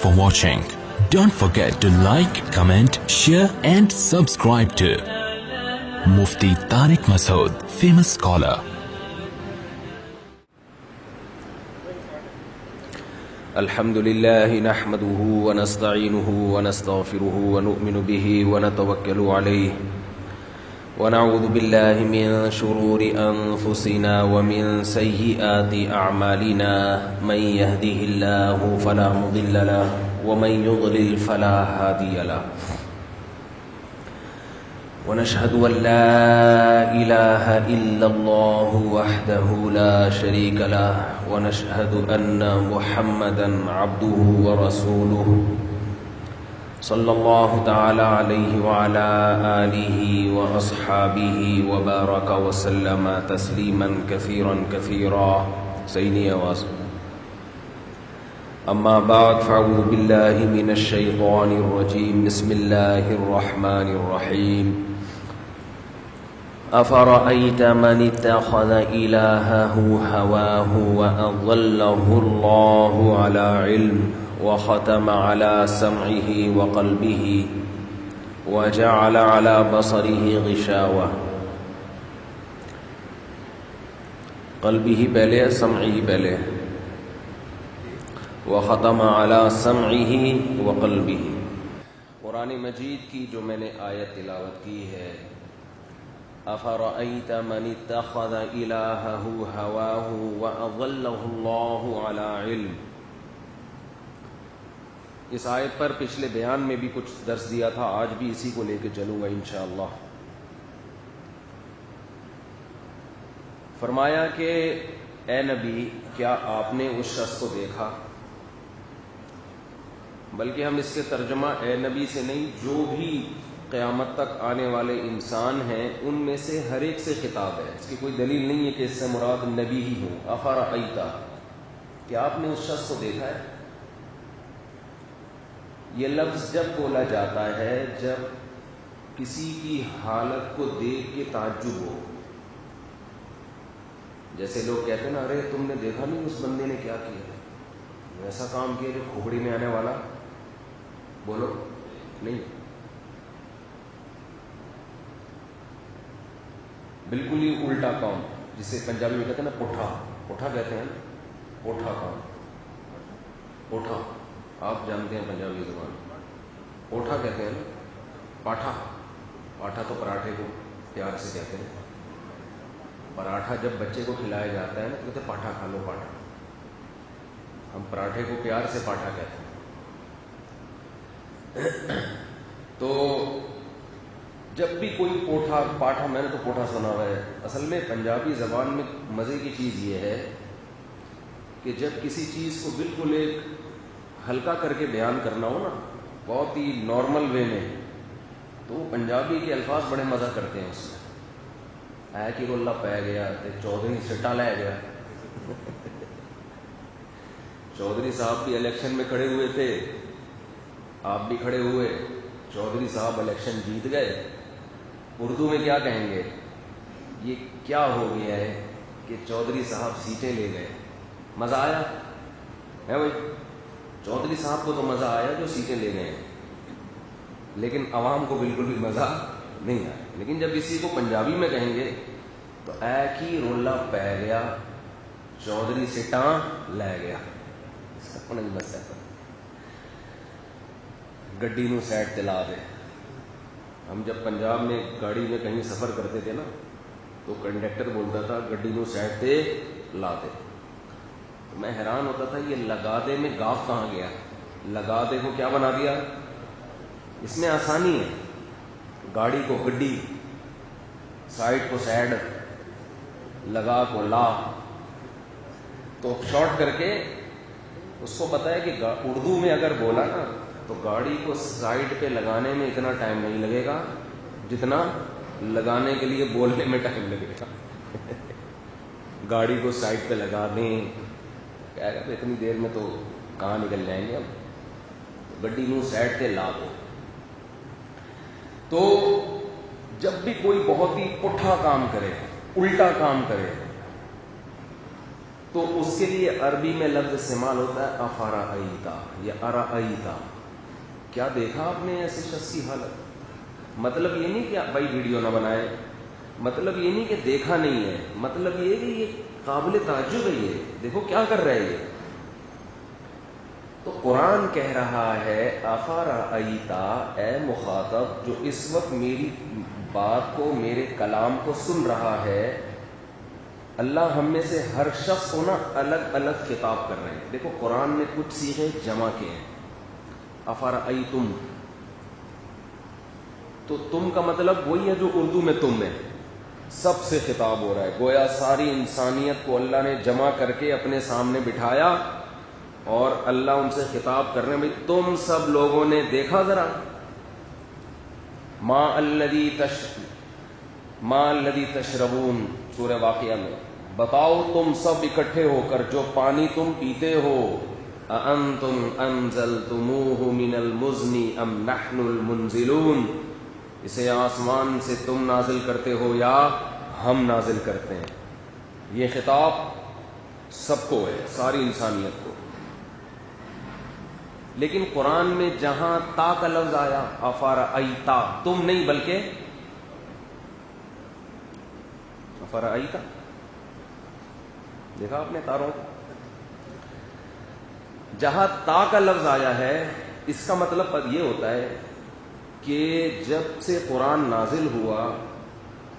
for watching. Don't forget to like, comment, share and subscribe to Mufti Tariq Masood, famous scholar. الحمد لله نحمده ونستعينه ونستغفره ونؤمن به ونتوكل عليه ونعوذ بالله من شرور أنفسنا ومن سيئات أعمالنا من يهده الله فلا مضل له ومن يضلل فلا هادي له ونشهد أن لا إله إلا الله وحده لا شريك له ونشهد أن محمدا عبده ورسوله صلى الله تعالى عليه وعلى آله وأصحابه وبارك وسلم تسليما كثيرا كثيرا سيدي واسم. أما بعد فأعوذ بالله من الشيطان الرجيم. بسم الله الرحمن الرحيم. أفرأيت من اتخذ إلهه هواه وأضله الله على علم وختم على سمعه وقلبه وجعل على بصره غشاوة. قلبه پہلے سمعه پہلے وختم على سمعه وقلبه. قرآن مجید کی جو میں نے آیت تلاوت کی ہے أفرأيت من اتخذ إلهه هواه وأضله الله على علم. اس آیت پر پچھلے بیان میں بھی کچھ درس دیا تھا، آج بھی اسی کو لے کے چلوں گا انشاءاللہ. فرمایا کہ اے نبی کیا آپ نے اس شخص کو دیکھا، بلکہ ہم اس کے ترجمہ اے نبی سے نہیں، جو بھی قیامت تک آنے والے انسان ہیں ان میں سے ہر ایک سے خطاب ہے. اس کی کوئی دلیل نہیں ہے کہ اس سے مراد نبی ہی ہو. افرأیت کیا آپ نے اس شخص کو دیکھا ہے. یہ لفظ جب بولا جاتا ہے جب کسی کی حالت کو دیکھ کے تعجب ہو. جیسے لوگ کہتے ہیں نا، ارے تم نے دیکھا نہیں اس بندے نے کیا کیا، ایسا کام کیا جو کھوپڑی میں آنے والا. بولو نہیں، بالکل ہی الٹا کام، جسے پنجابی میں کہتے ہیں نا پٹھا. پٹھا کہتے ہیں، پوٹھا کام. پوٹھا آپ جانتے ہیں پنجابی زبان. پوٹھا کہتے ہیں نا پاٹھا. پاٹھا تو پراٹھے کو پیار سے کہتے ہیں. پراٹھا جب بچے کو کھلایا جاتا ہے نا تو کہتے ہیں پاٹھا کھا لو پاٹھا. ہم پراٹھے کو پیار سے پاٹھا کہتے ہیں. تو جب بھی کوئی پوٹھا پاٹھا، میں نے تو پوٹھا سنا ہوا ہے. اصل میں پنجابی زبان میں مزے کی چیز یہ ہے کہ جب کسی چیز کو بالکل ایک ہلکا کر کے بیان کرنا ہو نا، بہت ہی نارمل وے میں، تو پنجابی کے الفاظ بڑے مزہ کرتے ہیں. اس میں اے کہ رولہ پہ گیا تے چودھری سٹا لے گیا. چودھری صاحب بھی الیکشن میں کھڑے ہوئے تھے، آپ بھی کھڑے ہوئے، چودھری صاحب الیکشن جیت گئے. اردو میں کیا کہیں گے، یہ کیا ہو گیا ہے کہ چودھری صاحب سیٹیں لے گئے. مزہ آیا ہے بھائی. چودھری صاحب کو تو مزہ آیا جو سیٹیں لے گئے، لیکن عوام کو بالکل بھی مزہ نہیں آیا. لیکن جب اسی کو پنجابی میں کہیں گے تو اے کی رولا پہ گیا چودھری سٹاں لے گیا. نہیں بس گڈی نو سائڈ تے لا دے. ہم جب پنجاب میں گاڑی میں کہیں سفر کرتے تھے نا تو کنڈکٹر بولتا تھا گڈی نو سائڈ تے لا دے. تو میں حیران ہوتا تھا یہ لگا دے میں گاف کہاں گیا. لگا دے کو کیا بنا دیا. اس میں آسانی ہے، گاڑی کو گڈی، سائڈ کو سائڈ، لگا کو لا. تو شارٹ کر کے اس کو پتا ہے کہ اردو میں اگر بولا نا تو گاڑی کو سائڈ پہ لگانے میں اتنا ٹائم نہیں لگے گا جتنا لگانے کے لیے بولنے میں ٹائم لگے گا. گاڑی کو سائڈ پہ لگا دیں، کہہ رہا اتنی دیر میں تو کہاں نکل جائیں گے ہم. گڈی نو سائڈ پہ لا دو. تو جب بھی کوئی بہت ہی پٹھا کام کرے، الٹا کام کرے، تو اس کے لیے عربی میں لفظ استعمال ہوتا ہے افرأیتا یا ارأیتا. کیا دیکھا آپ نے ایسے شخص کی حالت؟ مطلب یہ نہیں کہ بھائی ویڈیو نہ بنائے، مطلب یہ نہیں کہ دیکھا نہیں ہے، مطلب یہ کہ یہ قابل تعجب ہے، یہ دیکھو کیا کر رہے ہیں یہ. تو قرآن کہہ رہا ہے افرأیتا، اے مخاطب جو اس وقت میری بات کو، میرے کلام کو سن رہا ہے. اللہ ہم میں سے ہر شخص کو نا الگ الگ خطاب کر رہے ہیں. دیکھو قرآن میں کچھ صیغے جمع کے ہیں. افرأیتم، تو تم کا مطلب وہی ہے جو اردو میں تم ہے، سب سے خطاب ہو رہا ہے. گویا ساری انسانیت کو اللہ نے جمع کر کے اپنے سامنے بٹھایا اور اللہ ان سے خطاب کر رہے ہیں بھائی تم سب لوگوں نے دیکھا ذرا ما الذی تشربون سورہ واقعہ میں، بتاؤ تم سب اکٹھے ہو کر جو پانی تم پیتے ہو، اانتم انزلتموہ من المزن ام نحن المنزلون، اسے آسمان سے تم نازل کرتے ہو یا ہم نازل کرتے ہیں. یہ خطاب سب کو ہے، ساری انسانیت کو. لیکن قرآن میں جہاں تا کا لفظ آیا افرأیتا، تم نہیں بلکہ افرأیتا، دیکھا آپ نے تاروں کو، جہاں تا کا لفظ آیا ہے اس کا مطلب یہ ہوتا ہے کہ جب سے قرآن نازل ہوا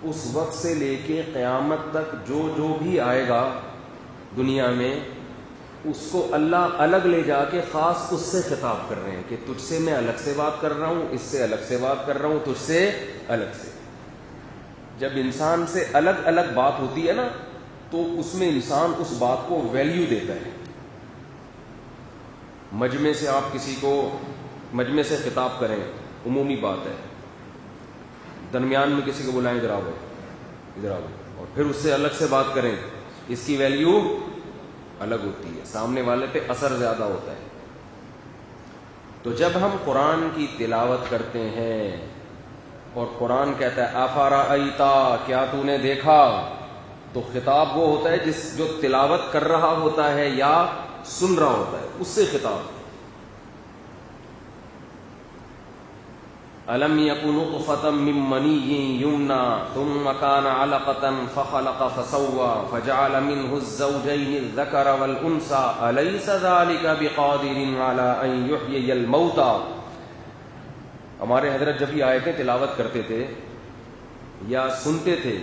اس وقت سے لے کے قیامت تک جو جو بھی آئے گا دنیا میں، اس کو اللہ الگ لے جا کے خاص اس سے خطاب کر رہے ہیں کہ تجھ سے میں الگ سے بات کر رہا ہوں، اس سے الگ سے بات کر رہا ہوں، تجھ سے الگ سے. جب انسان سے الگ الگ بات ہوتی ہے نا تو اس میں انسان اس بات کو ویلیو دیتا ہے. مجمع سے آپ کسی کو مجمع سے خطاب کریں عمومی بات ہے، درمیان میں کسی کو بلائیں ادھر آؤ ادھر آؤ، اور پھر اس سے الگ سے بات کریں، اس کی ویلیو الگ ہوتی ہے، سامنے والے پہ اثر زیادہ ہوتا ہے. تو جب ہم قرآن کی تلاوت کرتے ہیں اور قرآن کہتا ہے افرأیتا، کیا تو نے دیکھا، تو خطاب وہ ہوتا ہے جو تلاوت کر رہا ہوتا ہے یا سن رہا ہوتا ہے، اس سے خطاب. الم یکن نطفة من منی یمنی ثم کان علقة فخلق فسوى فجعل منه الزوجین الذکر والانثى الیس ذلک بقادر علی ان یحیی الموتى. ہمارے حضرت جب یہ آیتیں تلاوت کرتے تھے یا سنتے تھے،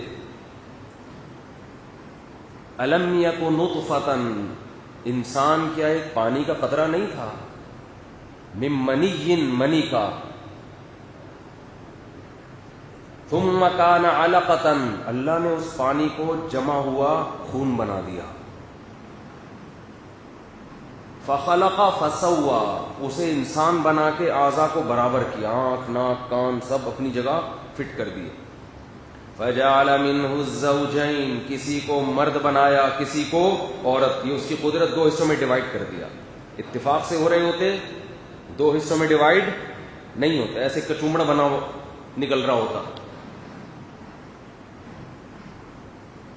الم یکن نطفة، انسان کیا ایک پانی کا قطرہ نہیں تھا، من منی، منی کا، ثم کان علقۃ، اللہ نے اس پانی کو جمع ہوا خون بنا دیا، فخلق فسوى، اسے انسان بنا کے اعضاء کو برابر کیا، آنکھ ناک کان سب اپنی جگہ فٹ کر دیے. فجعل منہ الزوجین، کسی کو مرد بنایا کسی کو عورت، یہ اس کی قدرت دو حصوں میں ڈیوائڈ کر دیا. اتفاق سے ہو رہے ہوتے دو حصوں میں ڈیوائڈ نہیں ہوتا، ایسے کچومڑا بنا نکل رہا ہوتا.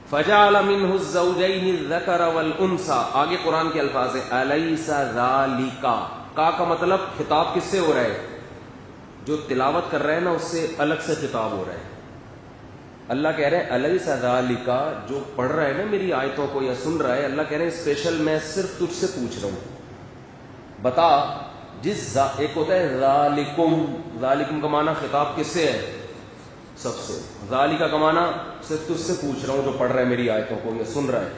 فجعل منہ الزوجین الذکر والانثى، آگے قرآن کے الفاظ ہیں الیس ذالک، کا مطلب خطاب کس سے ہو رہا ہے، جو تلاوت کر رہے ہیں نا اس سے الگ سے خطاب ہو رہا ہے. اللہ کہہ رہے ہیں الیس ذالک، جو پڑھ رہا ہے نا میری آیتوں کو یا سن رہا ہے، اللہ کہہ رہے ہیں اسپیشل میں صرف تجھ سے پوچھ رہا ہوں، بتا جس ایک ہوتا ہے ذالکم، ذالکم کا معنی خطاب کس سے ہے، سب سے. ذالک کا معنی صرف تجھ سے پوچھ رہا ہوں جو پڑھ رہا ہے میری آیتوں کو یا سن رہا ہے.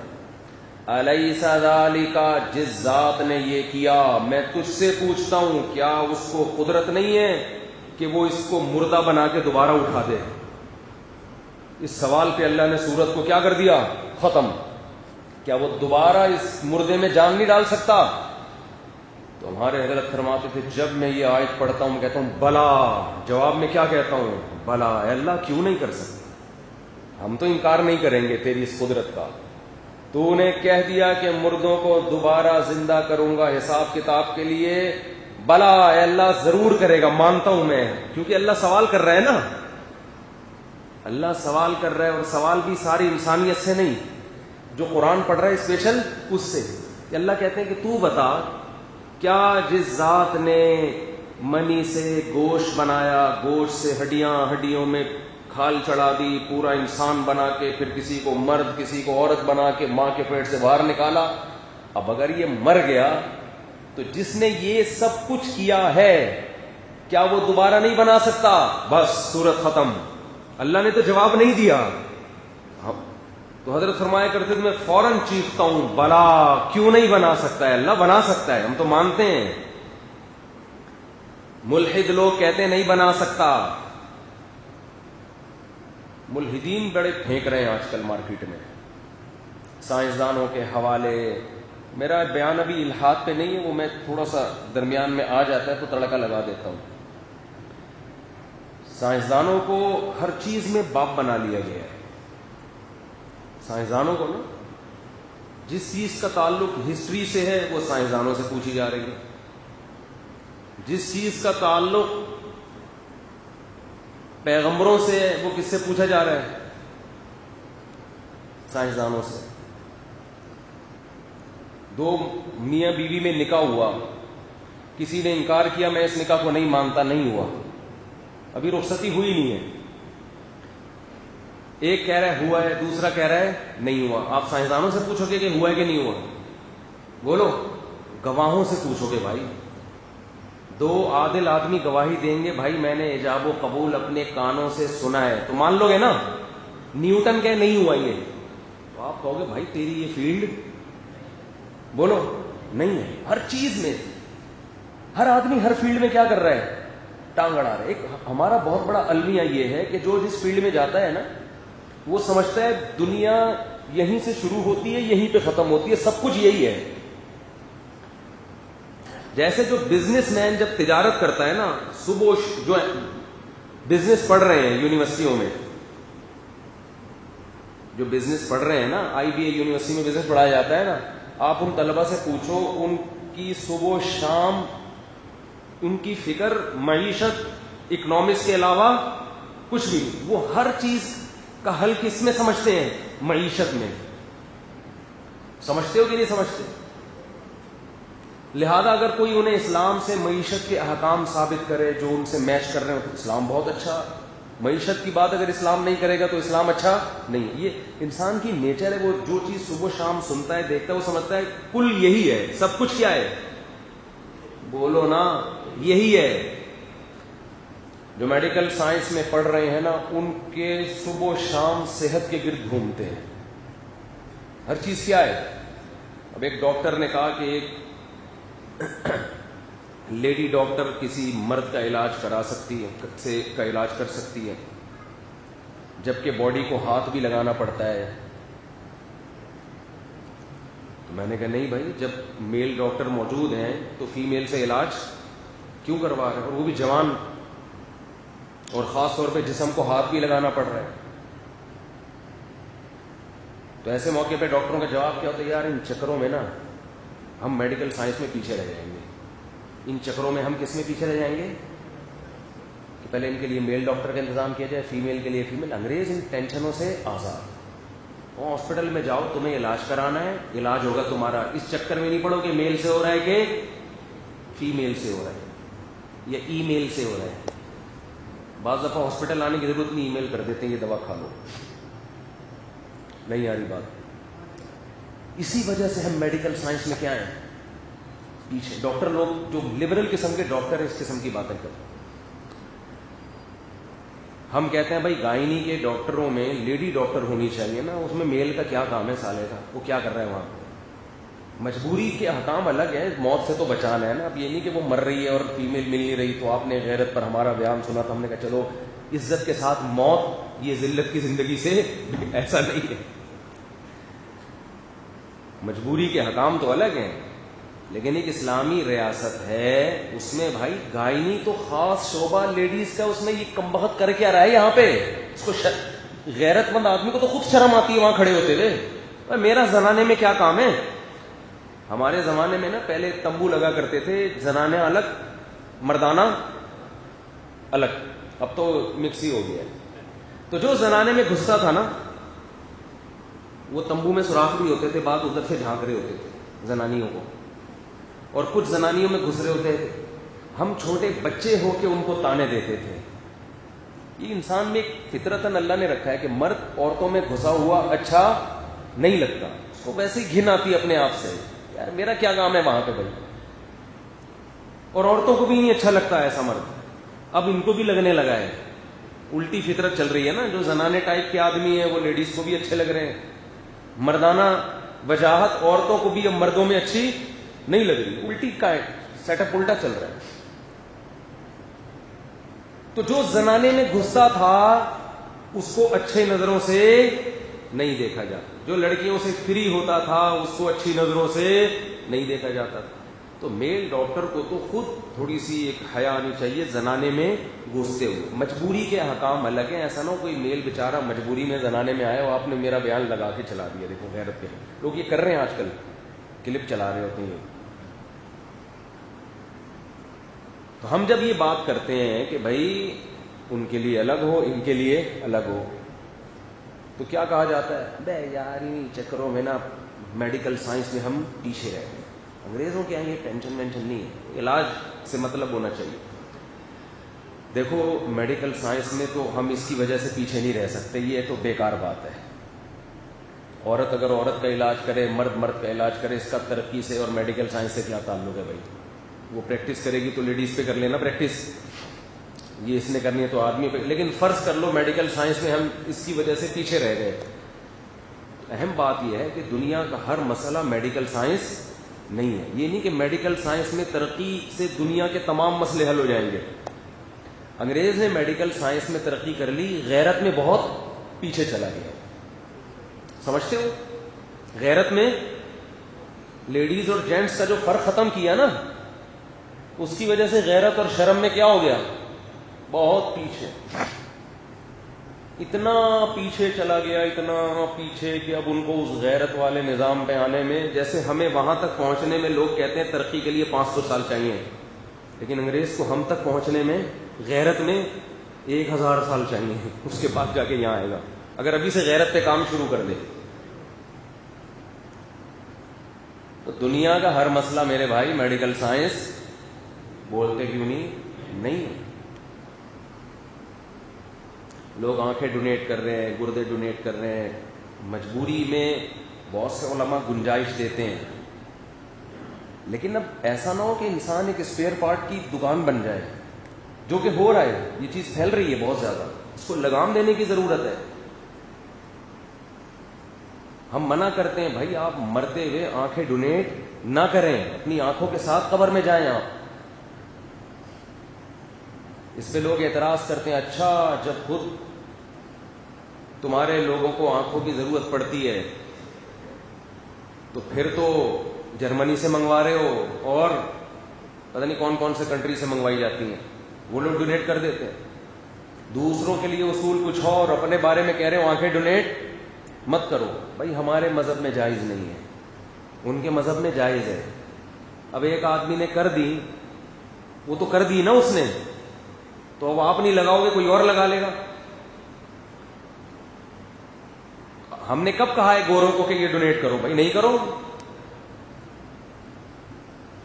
الیس ذالک، جس ذات نے یہ کیا میں تجھ سے پوچھتا ہوں، کیا اس کو قدرت نہیں ہے کہ وہ اس کو مردہ بنا کے دوبارہ اٹھا دے. اس سوال پہ اللہ نے سورت کو کیا کر دیا، ختم. کیا وہ دوبارہ اس مردے میں جان نہیں ڈال سکتا؟ تو ہمارے حضرت فرماتے تھے جب میں یہ آیت پڑھتا ہوں میں کہتا ہوں بلا، جواب میں کیا کہتا ہوں، بلا. اے اللہ کیوں نہیں کر سکتا، ہم تو انکار نہیں کریں گے تیری اس قدرت کا. تو نے کہہ دیا کہ مردوں کو دوبارہ زندہ کروں گا حساب کتاب کے لیے، بلا اے اللہ ضرور کرے گا، مانتا ہوں میں. کیونکہ اللہ سوال کر رہا ہے نا، اللہ سوال کر رہا ہے، اور سوال بھی ساری انسانیت سے نہیں، جو قرآن پڑھ رہا ہے اسپیشل اس سے. کہ اللہ کہتے ہیں کہ تو بتا کیا جس ذات نے منی سے گوشت بنایا, گوشت سے ہڈیاں, ہڈیوں میں کھال چڑھا دی, پورا انسان بنا کے, پھر کسی کو مرد کسی کو عورت بنا کے ماں کے پیٹ سے باہر نکالا. اب اگر یہ مر گیا تو جس نے یہ سب کچھ کیا ہے کیا وہ دوبارہ نہیں بنا سکتا؟ بس سورت ختم. اللہ نے تو جواب نہیں دیا. تو حضرت فرمایا کرتے تھے میں فوراً چیختا ہوں بلا, کیوں نہیں بنا سکتا ہے؟ اللہ بنا سکتا ہے, ہم تو مانتے ہیں. ملحد لوگ کہتے ہیں نہیں بنا سکتا. ملحدین بڑے پھینک رہے ہیں آج کل مارکیٹ میں سائنسدانوں کے حوالے. میرا بیان ابھی الحاد پہ نہیں ہے, وہ میں تھوڑا سا درمیان میں آ جاتا ہے تو تڑکا لگا دیتا ہوں. سائنسدانوں کو ہر چیز میں باپ بنا لیا گیا ہے. سائنسدانوں کو نا جس چیز کا تعلق ہسٹری سے ہے وہ سائنسدانوں سے پوچھی جا رہی ہے, جس چیز کا تعلق پیغمبروں سے ہے وہ کس سے پوچھا جا رہا ہے؟ سائنسدانوں سے. دو میاں بیوی میں نکاح ہوا, کسی نے انکار کیا میں اس نکاح کو نہیں مانتا, نہیں ہوا, ابھی رخصتی ہوئی نہیں ہے. ایک کہہ رہا ہے ہوا ہے, دوسرا کہہ رہا ہے نہیں ہوا. آپ سائنسدانوں سے پوچھو گے کہ ہوا ہے کہ نہیں ہوا؟ بولو. گواہوں سے پوچھو گے بھائی. دو عادل آدمی گواہی دیں گے بھائی میں نے ایجاب و قبول اپنے کانوں سے سنا ہے, تو مان لو گے نا. نیوٹن کہ نہیں ہوا یہ, تو آپ کہو گے بھائی تیری یہ فیلڈ, بولو نہیں ہے. ہر چیز میں ہر آدمی ہر فیلڈ میں کیا کر رہا ہے؟ ٹانگ اڑا رہا ہے. ایک ہمارا بہت بڑا المیہ یہ ہے کہ جو جس فیلڈ میں جاتا ہے نا وہ سمجھتا ہے دنیا یہیں سے شروع ہوتی ہے یہیں پہ ختم ہوتی ہے, سب کچھ یہی ہے. جیسے جو بزنس مین جب تجارت کرتا ہے نا, صبح جو بزنس پڑھ رہے ہیں یونیورسٹیوں میں, جو بزنس پڑھ رہے ہیں نا, آئی بی اے یونیورسٹی میں بزنس پڑھایا جاتا ہے نا, آپ ان طلبہ سے پوچھو ان کی صبح و شام ان کی فکر معیشت اکنامکس کے علاوہ کچھ بھی نہیں. وہ ہر چیز کا حل کس میں سمجھتے ہیں؟ معیشت میں. سمجھتے ہو کہ نہیں سمجھتے؟ لہذا اگر کوئی انہیں اسلام سے معیشت کے احکام ثابت کرے جو ان سے میچ کر رہے ہو تو اسلام بہت اچھا. معیشت کی بات اگر اسلام نہیں کرے گا تو اسلام اچھا نہیں. یہ انسان کی نیچر ہے, وہ جو چیز صبح شام سنتا ہے دیکھتا ہے وہ سمجھتا ہے کل یہی ہے, سب کچھ کیا ہے؟ بولو نا, یہی ہے. جو میڈیکل سائنس میں پڑھ رہے ہیں نا ان کے صبح و شام صحت کے گرد گھومتے ہیں. ہر چیز کیا ہے؟ اب ایک ڈاکٹر نے کہا کہ ایک لیڈی ڈاکٹر کسی مرد کا علاج کرا سکتی ہے, کا علاج کر سکتی ہے, جبکہ باڈی کو ہاتھ بھی لگانا پڑتا ہے. تو میں نے کہا نہیں بھائی, جب میل ڈاکٹر موجود ہیں تو فیمیل سے علاج کیوں کروا رہے ہیں, اور وہ بھی جوان, اور خاص طور پہ جسم کو ہاتھ بھی لگانا پڑ رہا ہے. تو ایسے موقع پہ ڈاکٹروں کا جواب کیا ہوتا ہے؟ یار ان چکروں میں نا ہم میڈیکل سائنس میں پیچھے رہ جائیں گے. ان چکروں میں ہم کس میں پیچھے رہ جائیں گے کہ پہلے ان کے لیے میل ڈاکٹر کا انتظام کیا جائے, فیمیل کے لیے فیمیل. انگریز ان ٹینشنوں سے آزاد. ہاسپٹل میں جاؤ, تمہیں علاج کرانا ہے, علاج ہوگا تمہارا. اس چکر میں نہیں پڑو کہ میل سے ہو رہا ہے کہ فیمیل سے ہو رہا ہے یا ای میل سے ہو رہا ہے. بعض دفعہ ہاسپٹل آنے کی ضرورت نہیں, ای میل کر دیتے ہیں یہ دوا کھا لو. نہیں آ رہی بات. اسی وجہ سے ہم میڈیکل سائنس میں کیا ہیں پیچھے. ڈاکٹر لوگ جو لبرل قسم کے ڈاکٹر ہیں اس قسم کی باتیں کرتے ہیں. ہم کہتے ہیں بھائی گائنی کے ڈاکٹروں میں لیڈی ڈاکٹر ہونی چاہیے نا, اس میں میل کا کیا کام ہے سالے کا, وہ کیا کر رہا ہے وہاں پہ. مجبوری کے احکام الگ ہے, موت سے تو بچانا ہے نا. اب یہ نہیں کہ وہ مر رہی ہے اور فیمیل مل نہیں رہی تو آپ نے غیرت پر ہمارا بیان سنا تو ہم نے کہا چلو عزت کے ساتھ موت یہ ذلت کی زندگی سے, ایسا نہیں ہے. مجبوری کے حکام تو الگ ہیں, لیکن ایک اسلامی ریاست ہے اس میں بھائی گائنی تو خاص شعبہ لیڈیز کا, اس میں یہ کمبخت کر کے آ رہا ہے یہاں پہ. اس کو غیرت مند آدمی کو تو خود شرم آتی ہے وہاں کھڑے ہوتے ہوئے. میرا زنانے میں کیا کام ہے. ہمارے زمانے میں نا پہلے تمبو لگا کرتے تھے, زنانے الگ مردانہ الگ, اب تو مکس ہی ہو گیا ہے. تو جو زنانے میں گھستا تھا نا وہ تمبو میں سوراخ بھی ہوتے تھے, بعد ادھر سے جھانک رہے ہوتے تھے زنانیوں کو, اور کچھ زنانیوں میں گھس رہے ہوتے تھے. ہم چھوٹے بچے ہو کے ان کو تانے دیتے تھے. یہ انسان میں ایک فطرتاً اللہ نے رکھا ہے کہ مرد عورتوں میں گھسا ہوا اچھا نہیں لگتا, اس کو ویسے ہی گھن آتی ہے اپنے آپ سے, یار میرا کیا کام ہے وہاں پہ بھائی. اور عورتوں کو بھی نہیں اچھا لگتا ہے ایسا مرد, اب ان کو بھی لگنے لگا ہے. الٹی فطرت چل رہی ہے نا, جو زنانے ٹائپ کے آدمی ہیں وہ لیڈیز کو بھی اچھے لگ رہے ہیں, مردانہ وجاہت عورتوں کو بھی اب مردوں میں اچھی نہیں لگ رہی. الٹی کا سیٹ اپ الٹا چل رہا ہے. تو جو زنانے میں گھستا تھا اس کو اچھے نظروں سے نہیں دیکھا جاتا, جو لڑکیوں سے فری ہوتا تھا اس کو اچھی نظروں سے نہیں دیکھا جاتا تھا. تو میل ڈاکٹر کو تو خود تھوڑی سی ایک حیا آنی چاہیے زنانے میں گھستے ہوئے. مجبوری کے احکام الگ ہیں, ایسا نہ ہو کوئی میل بیچارہ مجبوری میں زنانے میں آیا اور آپ نے میرا بیان لگا کے چلا دیا. دیکھو غیرت کے لوگ یہ کر رہے ہیں, آج کل کلپ چلا رہے ہوتے ہیں. تو ہم جب یہ بات کرتے ہیں کہ بھائی ان کے لیے الگ ہو, ان کے لیے الگ ہو, تو کیا کہا جاتا ہے, بے یار ان چکروں میں نا میڈیکل سائنس میں ہم پیچھے رہ گئے. انگریزوں کے یہ ٹینشن وینشن نہیں ہے, علاج سے مطلب ہونا چاہیے. دیکھو میڈیکل سائنس میں تو ہم اس کی وجہ سے پیچھے نہیں رہ سکتے, یہ تو بیکار بات ہے. عورت اگر عورت کا علاج کرے, مرد مرد کا علاج کرے, اس کا ترقی سے اور میڈیکل سائنس سے کیا تعلق ہے بھائی. وہ پریکٹس کرے گی تو لیڈیز پہ کر لینا پریکٹس, یہ اس نے کرنی ہے تو آدمی پہ. لیکن فرض کر لو میڈیکل سائنس میں ہم اس کی وجہ سے پیچھے رہ گئے. اہم بات یہ ہے کہ دنیا کا ہر مسئلہ میڈیکل سائنس نہیں ہے. یہ نہیں کہ میڈیکل سائنس میں ترقی سے دنیا کے تمام مسئلے حل ہو جائیں گے. انگریز نے میڈیکل سائنس میں ترقی کر لی, غیرت میں بہت پیچھے چلا گیا. سمجھتے ہو, غیرت میں لیڈیز اور جینٹس کا جو فرق ختم کیا نا, اس کی وجہ سے غیرت اور شرم میں کیا ہو گیا, بہت پیچھے. اتنا پیچھے چلا گیا, اتنا پیچھے کہ اب ان کو اس غیرت والے نظام پہ آنے میں, جیسے ہمیں وہاں تک پہنچنے میں لوگ کہتے ہیں ترقی کے لیے 500 سال چاہیے, لیکن انگریز کو ہم تک پہنچنے میں غیرت میں 1000 سال چاہیے. اس کے بعد جا کے یہاں آئے گا اگر ابھی سے غیرت پہ کام شروع کر دے. تو دنیا کا ہر مسئلہ میرے بھائی میڈیکل سائنس بولتے کیوں نہیں. لوگ آنکھیں ڈونیٹ کر رہے ہیں, گردے ڈونیٹ کر رہے ہیں, مجبوری میں بہت سے علماء گنجائش دیتے ہیں. لیکن اب ایسا نہ ہو کہ انسان ایک اسپیئر پارٹ کی دکان بن جائے, جو کہ ہو رہا ہے. یہ چیز پھیل رہی ہے بہت زیادہ, اس کو لگام دینے کی ضرورت ہے. ہم منع کرتے ہیں بھائی آپ مرتے ہوئے آنکھیں ڈونیٹ نہ کریں, اپنی آنکھوں کے ساتھ قبر میں جائیں آپ. اس پہ لوگ اعتراض کرتے ہیں, اچھا جب خود تمہارے لوگوں کو آنکھوں کی ضرورت پڑتی ہے تو پھر تو جرمنی سے منگوا رہے ہو اور پتہ نہیں کون کون سے کنٹری سے منگوائی جاتی ہیں, وہ لوگ ڈونیٹ کر دیتے ہیں. دوسروں کے لیے اصول کچھ اور اپنے بارے میں کہہ رہے ہو آنکھیں ڈونیٹ مت کرو. بھائی ہمارے مذہب میں جائز نہیں ہے, ان کے مذہب میں جائز ہے. اب ایک آدمی نے کر دی, وہ تو کر دی نا اس نے, تو اب آپ نہیں لگاؤ گے کوئی اور لگا لے گا. ہم نے کب کہا ہے گوروں کو کہ یہ ڈونیٹ کرو, بھائی نہیں کرو.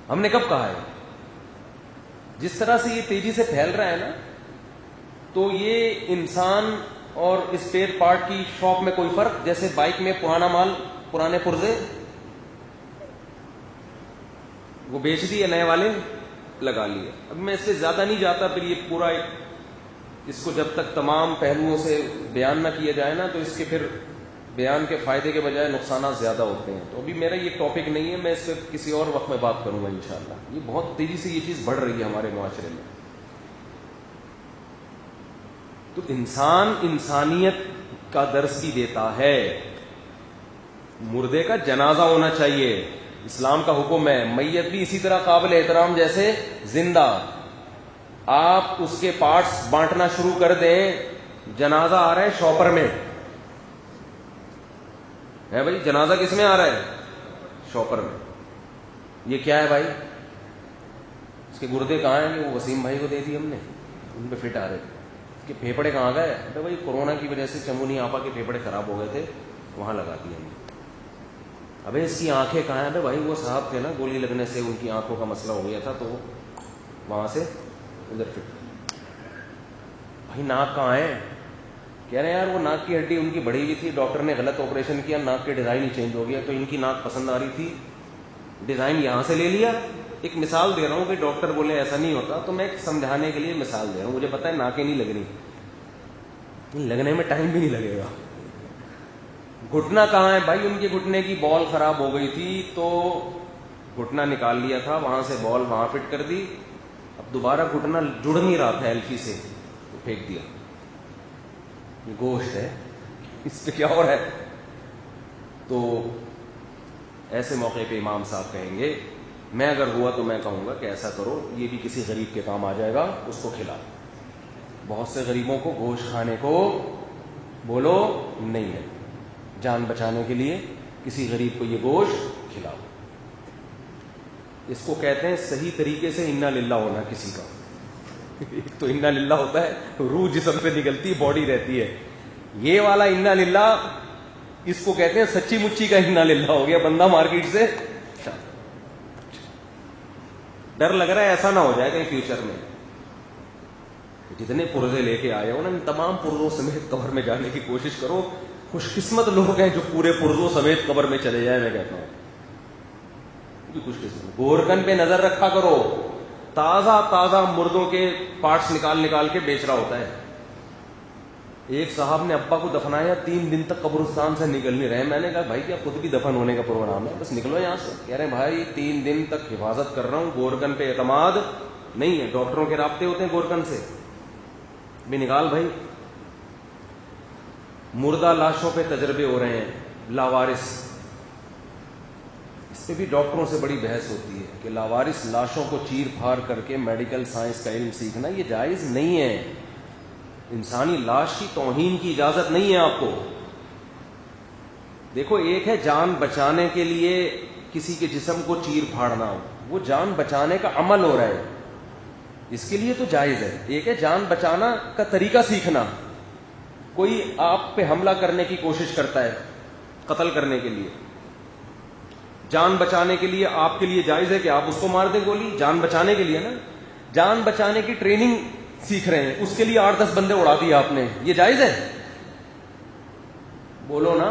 ہم نے کب کہا ہے؟ جس طرح سے یہ تیزی سے پھیل رہا ہے نا, تو یہ انسان اور اسپیئر پارٹ کی شاپ میں کوئی فرق, جیسے بائک میں پرانا مال, پرانے پرزے وہ بیچ دیے, نئے والے لگا لیے. اب میں اس سے زیادہ نہیں جاتا, پھر یہ پورا اس کو جب تک تمام پہلوؤں سے بیان نہ کیا جائے نا, تو اس کے پھر بیان کے فائدے کے بجائے نقصانات زیادہ ہوتے ہیں. تو ابھی میرا یہ ٹاپک نہیں ہے, میں اس پہ کسی اور وقت میں بات کروں گا انشاءاللہ. یہ بہت تیزی سے یہ چیز بڑھ رہی ہے ہمارے معاشرے میں. تو انسان انسانیت کا درس بھی دیتا ہے. مردے کا جنازہ ہونا چاہیے, اسلام کا حکم ہے. میت بھی اسی طرح قابل احترام جیسے زندہ. آپ اس کے پارٹس بانٹنا شروع کر دیں, جنازہ آ رہا ہے شاپر میں ہے بھائی, جنازہ کس میں آ رہا ہے؟ شاپر میں. یہ کیا ہے بھائی؟ اس کے گردے کہاں ہیں؟ وہ وسیم بھائی کو دے دی ہم نے, ان پہ فٹ آ رہے. اس کے پھیپڑے کہاں گئے؟ بھائی کورونا کی وجہ سے چمونی آپا کے پھیپڑے خراب ہو گئے تھے, وہاں لگا دیا ہم نے. ابے اس کی آنکھیں کہاں ہیں؟ ابے بھائی وہ صاحب تھے نا, گولی لگنے سے ان کی آنکھوں کا مسئلہ ہو گیا تھا, تو وہاں سے ادھر فٹ. بھائی ناک کہاں ہے؟ کہہ رہے ہیں یار وہ ناک کی ہڈی ان کی بڑھی ہوئی تھی, ڈاکٹر نے غلط آپریشن کیا, ناک کے ڈیزائن ہی چینج ہو گیا, تو ان کی ناک پسند آ رہی تھی, ڈیزائن یہاں سے لے لیا. ایک مثال دے رہا ہوں کہ ڈاکٹر بولے ایسا نہیں ہوتا, تو میں سمجھانے کے لیے مثال دے رہا ہوں. مجھے پتا ہے ناکیں نہیں لگ رہی, لگنے میں ٹائم بھی نہیں لگے گا. گھٹنا کہاں ہے؟ بھائی ان کے گھٹنے کی بال خراب ہو گئی تھی, تو گھٹنا نکال لیا تھا, وہاں سے بال وہاں فٹ کر دی, اب دوبارہ گھٹنا جڑ نہیں رہا تھا ایلفی سے, تو پھینک دیا. یہ گوشت ہے, اس پہ کیا ہو رہا ہے؟ تو ایسے موقع پہ امام صاحب کہیں گے, میں اگر ہوا تو میں کہوں گا کہ ایسا کرو, یہ بھی کسی غریب کے کام آ جائے گا, اس کو کھلاؤ. بہت سے غریبوں کو گوشت کھانے کو بولو نہیں ہے, جان بچانے کے لیے کسی غریب کو یہ گوشت کھلاؤ. اس کو کہتے ہیں صحیح طریقے سے انا للہ ہونا کسی کا. ایک تو انا للہ ہوتا ہے, روح جسم سے نکلتی ہے, باڈی رہتی ہے. یہ والا انا للہ, اس کو کہتے ہیں سچی مچی کا انا للہ ہو گیا. بندہ مارکیٹ سے ڈر لگ رہا ہے ایسا نہ ہو جائے کہیں فیوچر میں. جتنے پرزے لے کے آئے ہو نا, ان تمام پرزوں سمیت قبر میں جانے کی کوشش کرو. خوش قسمت لوگ ہیں جو پورے پرزوں سمیت قبر میں چلے جائیں. میں کہتا ہوں خوش قسمت. گورکن پہ نظر رکھا کرو, تازہ تازہ مردوں کے پارٹس نکال نکال کے بیچ رہا ہوتا ہے. ایک صاحب نے ابا کو دفنایا, 3 دن تک قبرستان سے نکل نہیں رہے. میں نے کہا بھائی کیا خود بھی دفن ہونے کا پروگرام ہے, بس نکلو یہاں سے. کہہ رہے ہیں بھائی 3 دن تک حفاظت کر رہا ہوں, گورکن پہ اعتماد نہیں ہے. ڈاکٹروں کے رابطے ہوتے ہیں گورکن سے بھی. نکال بھائی. مردہ لاشوں پہ تجربے ہو رہے ہیں, لاوارث. اس پہ بھی ڈاکٹروں سے بڑی بحث ہوتی ہے کہ لاوارث لاشوں کو چیر پھاڑ کر کے میڈیکل سائنس کا علم سیکھنا یہ جائز نہیں ہے. انسانی لاش کی توہین کی اجازت نہیں ہے آپ کو. دیکھو ایک ہے جان بچانے کے لیے کسی کے جسم کو چیر پھاڑنا, وہ جان بچانے کا عمل ہو رہا ہے, اس کے لیے تو جائز ہے. ایک ہے جان بچانا کا طریقہ سیکھنا. کوئی آپ پہ حملہ کرنے کی کوشش کرتا ہے قتل کرنے کے لیے, جان بچانے کے لیے آپ کے لیے جائز ہے کہ آپ اس کو مار دیں گولی. جان بچانے کے لیے نا, جان بچانے کی ٹریننگ سیکھ رہے ہیں, اس کے لیے 8-10 بندے اڑا دیے آپ نے, یہ جائز ہے؟ بولو نا.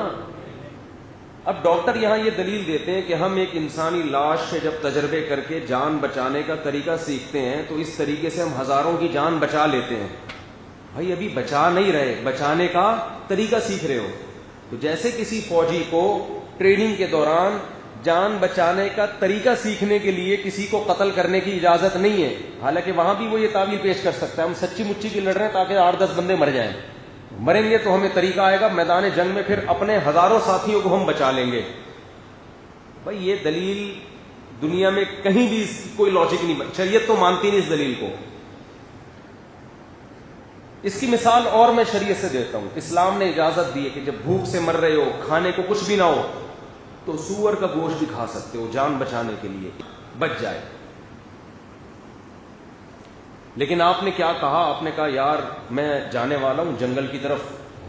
اب ڈاکٹر یہاں یہ دلیل دیتے ہیں کہ ہم ایک انسانی لاش سے جب تجربے کر کے جان بچانے کا طریقہ سیکھتے ہیں تو اس طریقے سے ہم ہزاروں کی جان بچا لیتے ہیں. بھائی ابھی بچا نہیں رہے, بچانے کا طریقہ سیکھ رہے ہو. تو جیسے کسی فوجی کو ٹریننگ کے دوران جان بچانے کا طریقہ سیکھنے کے لیے کسی کو قتل کرنے کی اجازت نہیں ہے, حالانکہ وہاں بھی وہ یہ تعویل پیش کر سکتا ہے ہم سچی مچی کی لڑ رہے ہیں تاکہ 8-10 بندے مر جائیں. مریں گے تو ہمیں طریقہ آئے گا میدان جنگ میں, پھر اپنے ہزاروں ساتھیوں کو ہم بچا لیں گے. بھائی یہ دلیل دنیا میں کہیں بھی کوئی لاجک نہیں, شریعت تو مانتی نہیں اس دلیل کو. اس کی مثال اور میں شریعت سے دیتا ہوں. اسلام نے اجازت دی ہے کہ جب بھوک سے مر رہے ہو, کھانے کو کچھ بھی نہ ہو, تو سور کا گوشت بھی کھا سکتے ہو جان بچانے کے لیے, بچ جائے. لیکن آپ نے کیا کہا؟ آپ نے کہا یار میں جانے والا ہوں جنگل کی طرف,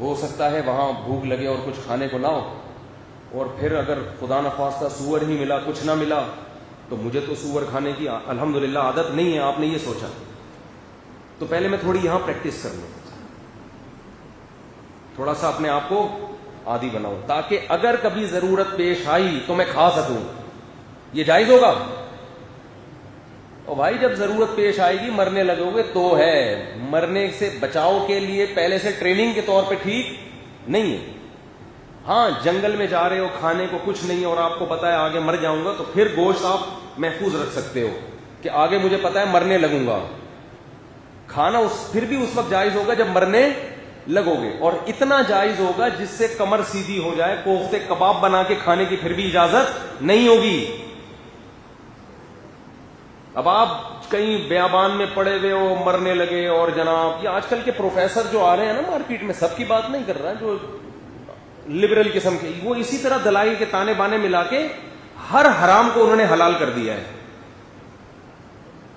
ہو سکتا ہے وہاں بھوک لگے اور کچھ کھانے کو نہ ہو, اور پھر اگر خدا نخواستہ سور ہی ملا, کچھ نہ ملا, تو مجھے تو سور کھانے کی الحمدللہ عادت نہیں ہے. آپ نے یہ سوچا تو پہلے میں تھوڑی یہاں پریکٹس کر لوں, تھوڑا سا اپنے آپ کو عادی بناؤں, تاکہ اگر کبھی ضرورت پیش آئی تو میں کھا سکوں. یہ جائز ہوگا؟ اور بھائی جب ضرورت پیش آئے گی مرنے لگو گے تو ہے, مرنے سے بچاؤ کے لیے پہلے سے ٹریننگ کے طور پہ ٹھیک نہیں ہے. ہاں جنگل میں جا رہے ہو, کھانے کو کچھ نہیں اور آپ کو پتا ہے آگے مر جاؤں گا, تو پھر گوشت آپ محفوظ رکھ سکتے ہو کہ آگے مجھے پتا ہے مرنے لگوں گا. کھانا پھر بھی اس وقت جائز ہوگا جب مرنے لگو گے, اور اتنا جائز ہوگا جس سے کمر سیدھی ہو جائے. کوفتے کباب بنا کے کھانے کی پھر بھی اجازت نہیں ہوگی. اب آپ کہیں بیابان میں پڑے ہوئے ہو, مرنے لگے, اور جناب یہ آج کل کے پروفیسر جو آ رہے ہیں نا مارکیٹ میں, سب کی بات نہیں کر رہا, جو لبرل قسم کے, وہ اسی طرح دلائل کے تانے بانے ملا کے ہر حرام کو انہوں نے حلال کر دیا ہے.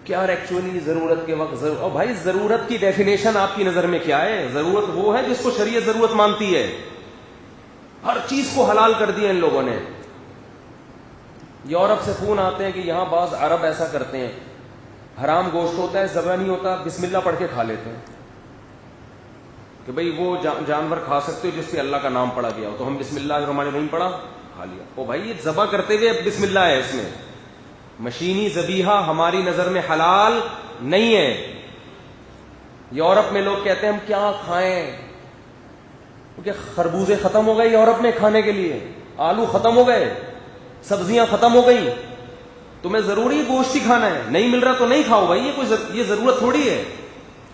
کیا ایکچولی ضرورت کے وقت اور بھائی ضرورت کی ڈیفینیشن آپ کی نظر میں کیا ہے؟ ضرورت وہ ہے جس کو شریعت ضرورت مانتی ہے. ہر چیز کو حلال کر دیا ان لوگوں نے. یورپ سے فون آتے ہیں کہ یہاں بعض عرب ایسا کرتے ہیں, حرام گوشت ہوتا ہے, ذبح نہیں ہوتا, بسم اللہ پڑھ کے کھا لیتے ہیں کہ بھئی وہ جانور کھا سکتے ہو جس پہ اللہ کا نام پڑا گیا ہو, تو ہم بسم اللہ الرحمن الرحیم پڑھا, کھا لیا. او بھائی یہ ذبح کرتے ہوئے بسم اللہ ہے اس میں. مشینی ذبیحہ ہماری نظر میں حلال نہیں ہے. یورپ میں لوگ کہتے ہیں ہم کیا کھائیں, کیونکہ خربوزے ختم ہو گئے یورپ میں کھانے کے لیے, آلو ختم ہو گئے, سبزیاں ختم ہو گئی, تمہیں ضروری گوشت ہی کھانا ہے, نہیں مل رہا تو نہیں کھاؤ بھائی, یہ ضرورت تھوڑی ہے.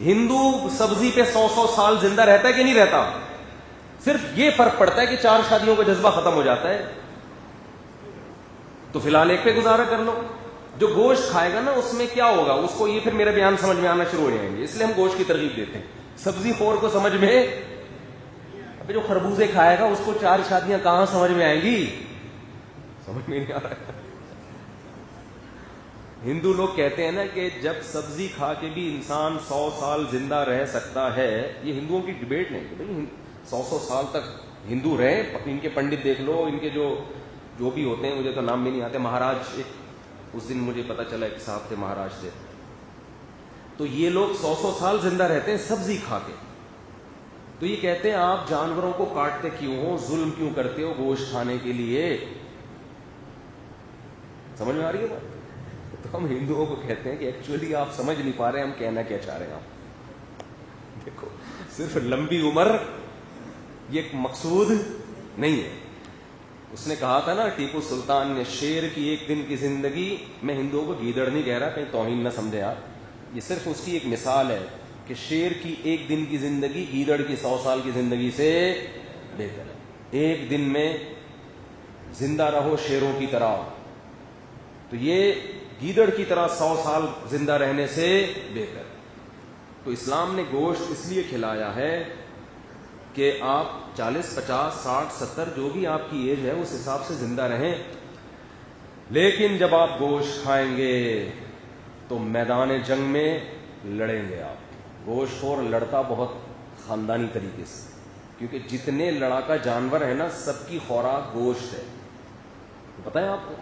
ہندو سبزی پہ 100 سال زندہ رہتا ہے کہ نہیں رہتا, صرف یہ فرق پڑتا ہے کہ 4 شادیوں کا جذبہ ختم ہو جاتا ہے, تو فی الحال ایک پہ گزارا کر لو. جو گوشت کھائے گا نا اس میں کیا ہوگا اس کو, یہ پھر میرا بیان سمجھ میں آنا شروع ہو جائیں گے, اس لیے ہم گوشت کی ترغیب دیتے ہیں. سبزی خور کو سمجھ میں, ابھی جو خربوزے کھائے گا اس کو 4 شادیاں کہاں سمجھ میں آئیں گی, سمجھ میں نہیں آ رہا ہے. ہندو لوگ کہتے ہیں نا کہ جب سبزی کھا کے بھی انسان 100 سال زندہ رہ سکتا ہے, یہ ہندوؤں کی ڈبیٹ نہیں کہ بھائی 100 سال تک ہندو رہیں, ان کے پنڈت دیکھ لو, ان کے جو بھی ہوتے ہیں, مجھے تو نام بھی نہیں آتے. مہاراج, اس دن مجھے پتا چلا کہ صاحب تھے مہاراج سے, تو یہ لوگ 100 سال زندہ رہتے ہیں سبزی کھا کے. تو یہ کہتے ہیں آپ جانوروں کو کاٹتے کیوں ہو, ظلم کیوں کرتے ہو گوشت کھانے کے لیے. سمجھ میں آ رہی ہے بات؟ تو ہم ہندوؤں کو کہتے ہیں کہ ایکچولی آپ سمجھ نہیں پا رہے ہم کہنا کیا چاہ رہے ہیں. آپ دیکھو, صرف لمبی عمر یہ ایک مقصود نہیں ہے. اس نے کہا تھا نا ٹیپو سلطان نے, شیر کی 1 دن کی زندگی, میں ہندوؤں کو گیدڑ نہیں کہہ رہا کہیں توہین نہ سمجھے آپ, یہ صرف اس کی ایک مثال ہے کہ شیر کی 1 دن کی زندگی گیدڑ کی 100 سال کی زندگی سے بہتر ہے. 1 دن میں زندہ رہو شیروں کی طرح, تو یہ گیدڑ کی طرح 100 سال زندہ رہنے سے بہتر. تو اسلام نے گوشت اس لیے کھلایا ہے کہ آپ 40, 50, 60, 70 جو بھی آپ کی ایج ہے اس حساب سے زندہ رہیں. لیکن جب آپ گوشت کھائیں گے تو میدان جنگ میں لڑیں گے آپ. گوشت خور لڑتا بہت خاندانی طریقے سے, کیونکہ جتنے لڑاکا جانور ہیں نا سب کی خوراک گوشت ہے. پتہ ہے آپ کو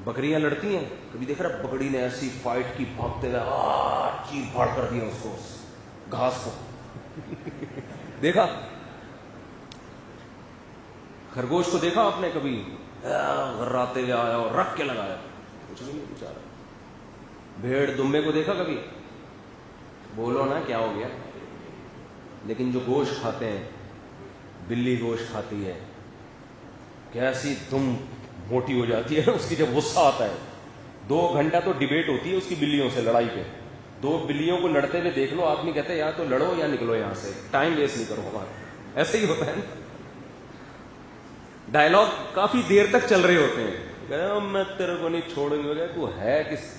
بکریاں لڑتی ہیں, کبھی دیکھ رہا بکری نے ایسی فائٹ کی بھاگتے ہوئے چیر پھاڑ کر دیا اس کو, گھاس کو دیکھا؟ خرگوش کو دیکھا آپ نے کبھی غراتے ہوئے آیا اور رکھ کے لگایا؟ کچھ نہیں بیچارہ. بھیڑ دمبے کو دیکھا کبھی؟ بولو نا کیا ہو گیا. لیکن جو گوشت کھاتے ہیں, بلی گوشت کھاتی ہے, کیسی دم موٹی ہو جاتی ہے اس کی جب غصہ آتا ہے. 2 گھنٹہ تو ڈیبیٹ ہوتی ہے اس کی بلیوں سے, لڑائی پہ. 2 بلیوں کو لڑتے ہوئے دیکھ لو, آدمی کہتے ہیں یا تو لڑو یا نکلو یہاں سے, ٹائم ویسٹ نہیں کرو ہمارا. ایسے ہی ہوتا ہے نا, ڈائلاگ کافی دیر تک چل رہے ہوتے ہیں. میں تیرے کو نہیں چھوڑوں گا, تو ہے کس,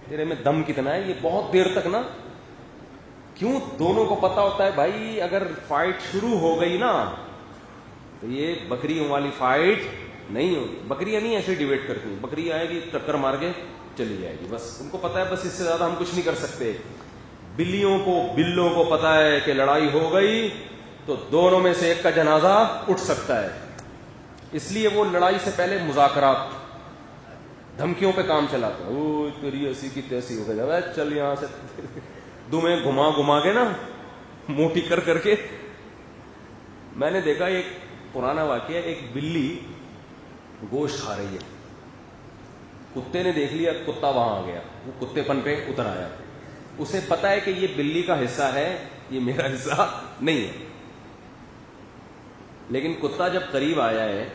تیرے میں دم کتنا ہے, یہ بہت دیر تک نا. کیوں؟ دونوں کو پتا ہوتا ہے بھائی اگر فائٹ شروع ہو گئی نا تو یہ بکریوں والی فائٹ نہیں ہوگی. بکریاں نہیں ایسے ڈیبیٹ کرتی, بکری آئے گی ٹکر مار کے چلی جائے گی, بس ان کو پتا ہے بس اس سے زیادہ ہم کچھ نہیں کر سکتے. بلوں کو پتا ہے کہ لڑائی ہو گئی تو دونوں میں سے ایک کا جنازہ اٹھ سکتا ہے, اس لیے وہ لڑائی سے پہلے مذاکرات, دھمکیوں پہ کام چلاتے ہیں. او تیری ایسی کی تیسی ہو گئی, چل یہاں سے دمیں گھما کے نا موٹی کر کے. میں نے دیکھا ایک پرانا واقعہ, ایک بلی گوشت کھا رہی ہے, کتے نے دیکھ لیا, کتا وہاں آ گیا, وہ کتے پن پہ اتر آیا. اسے پتا ہے کہ یہ بلی کا حصہ ہے, یہ میرا حصہ نہیں ہے. لیکن کتا جب قریب آیا ہے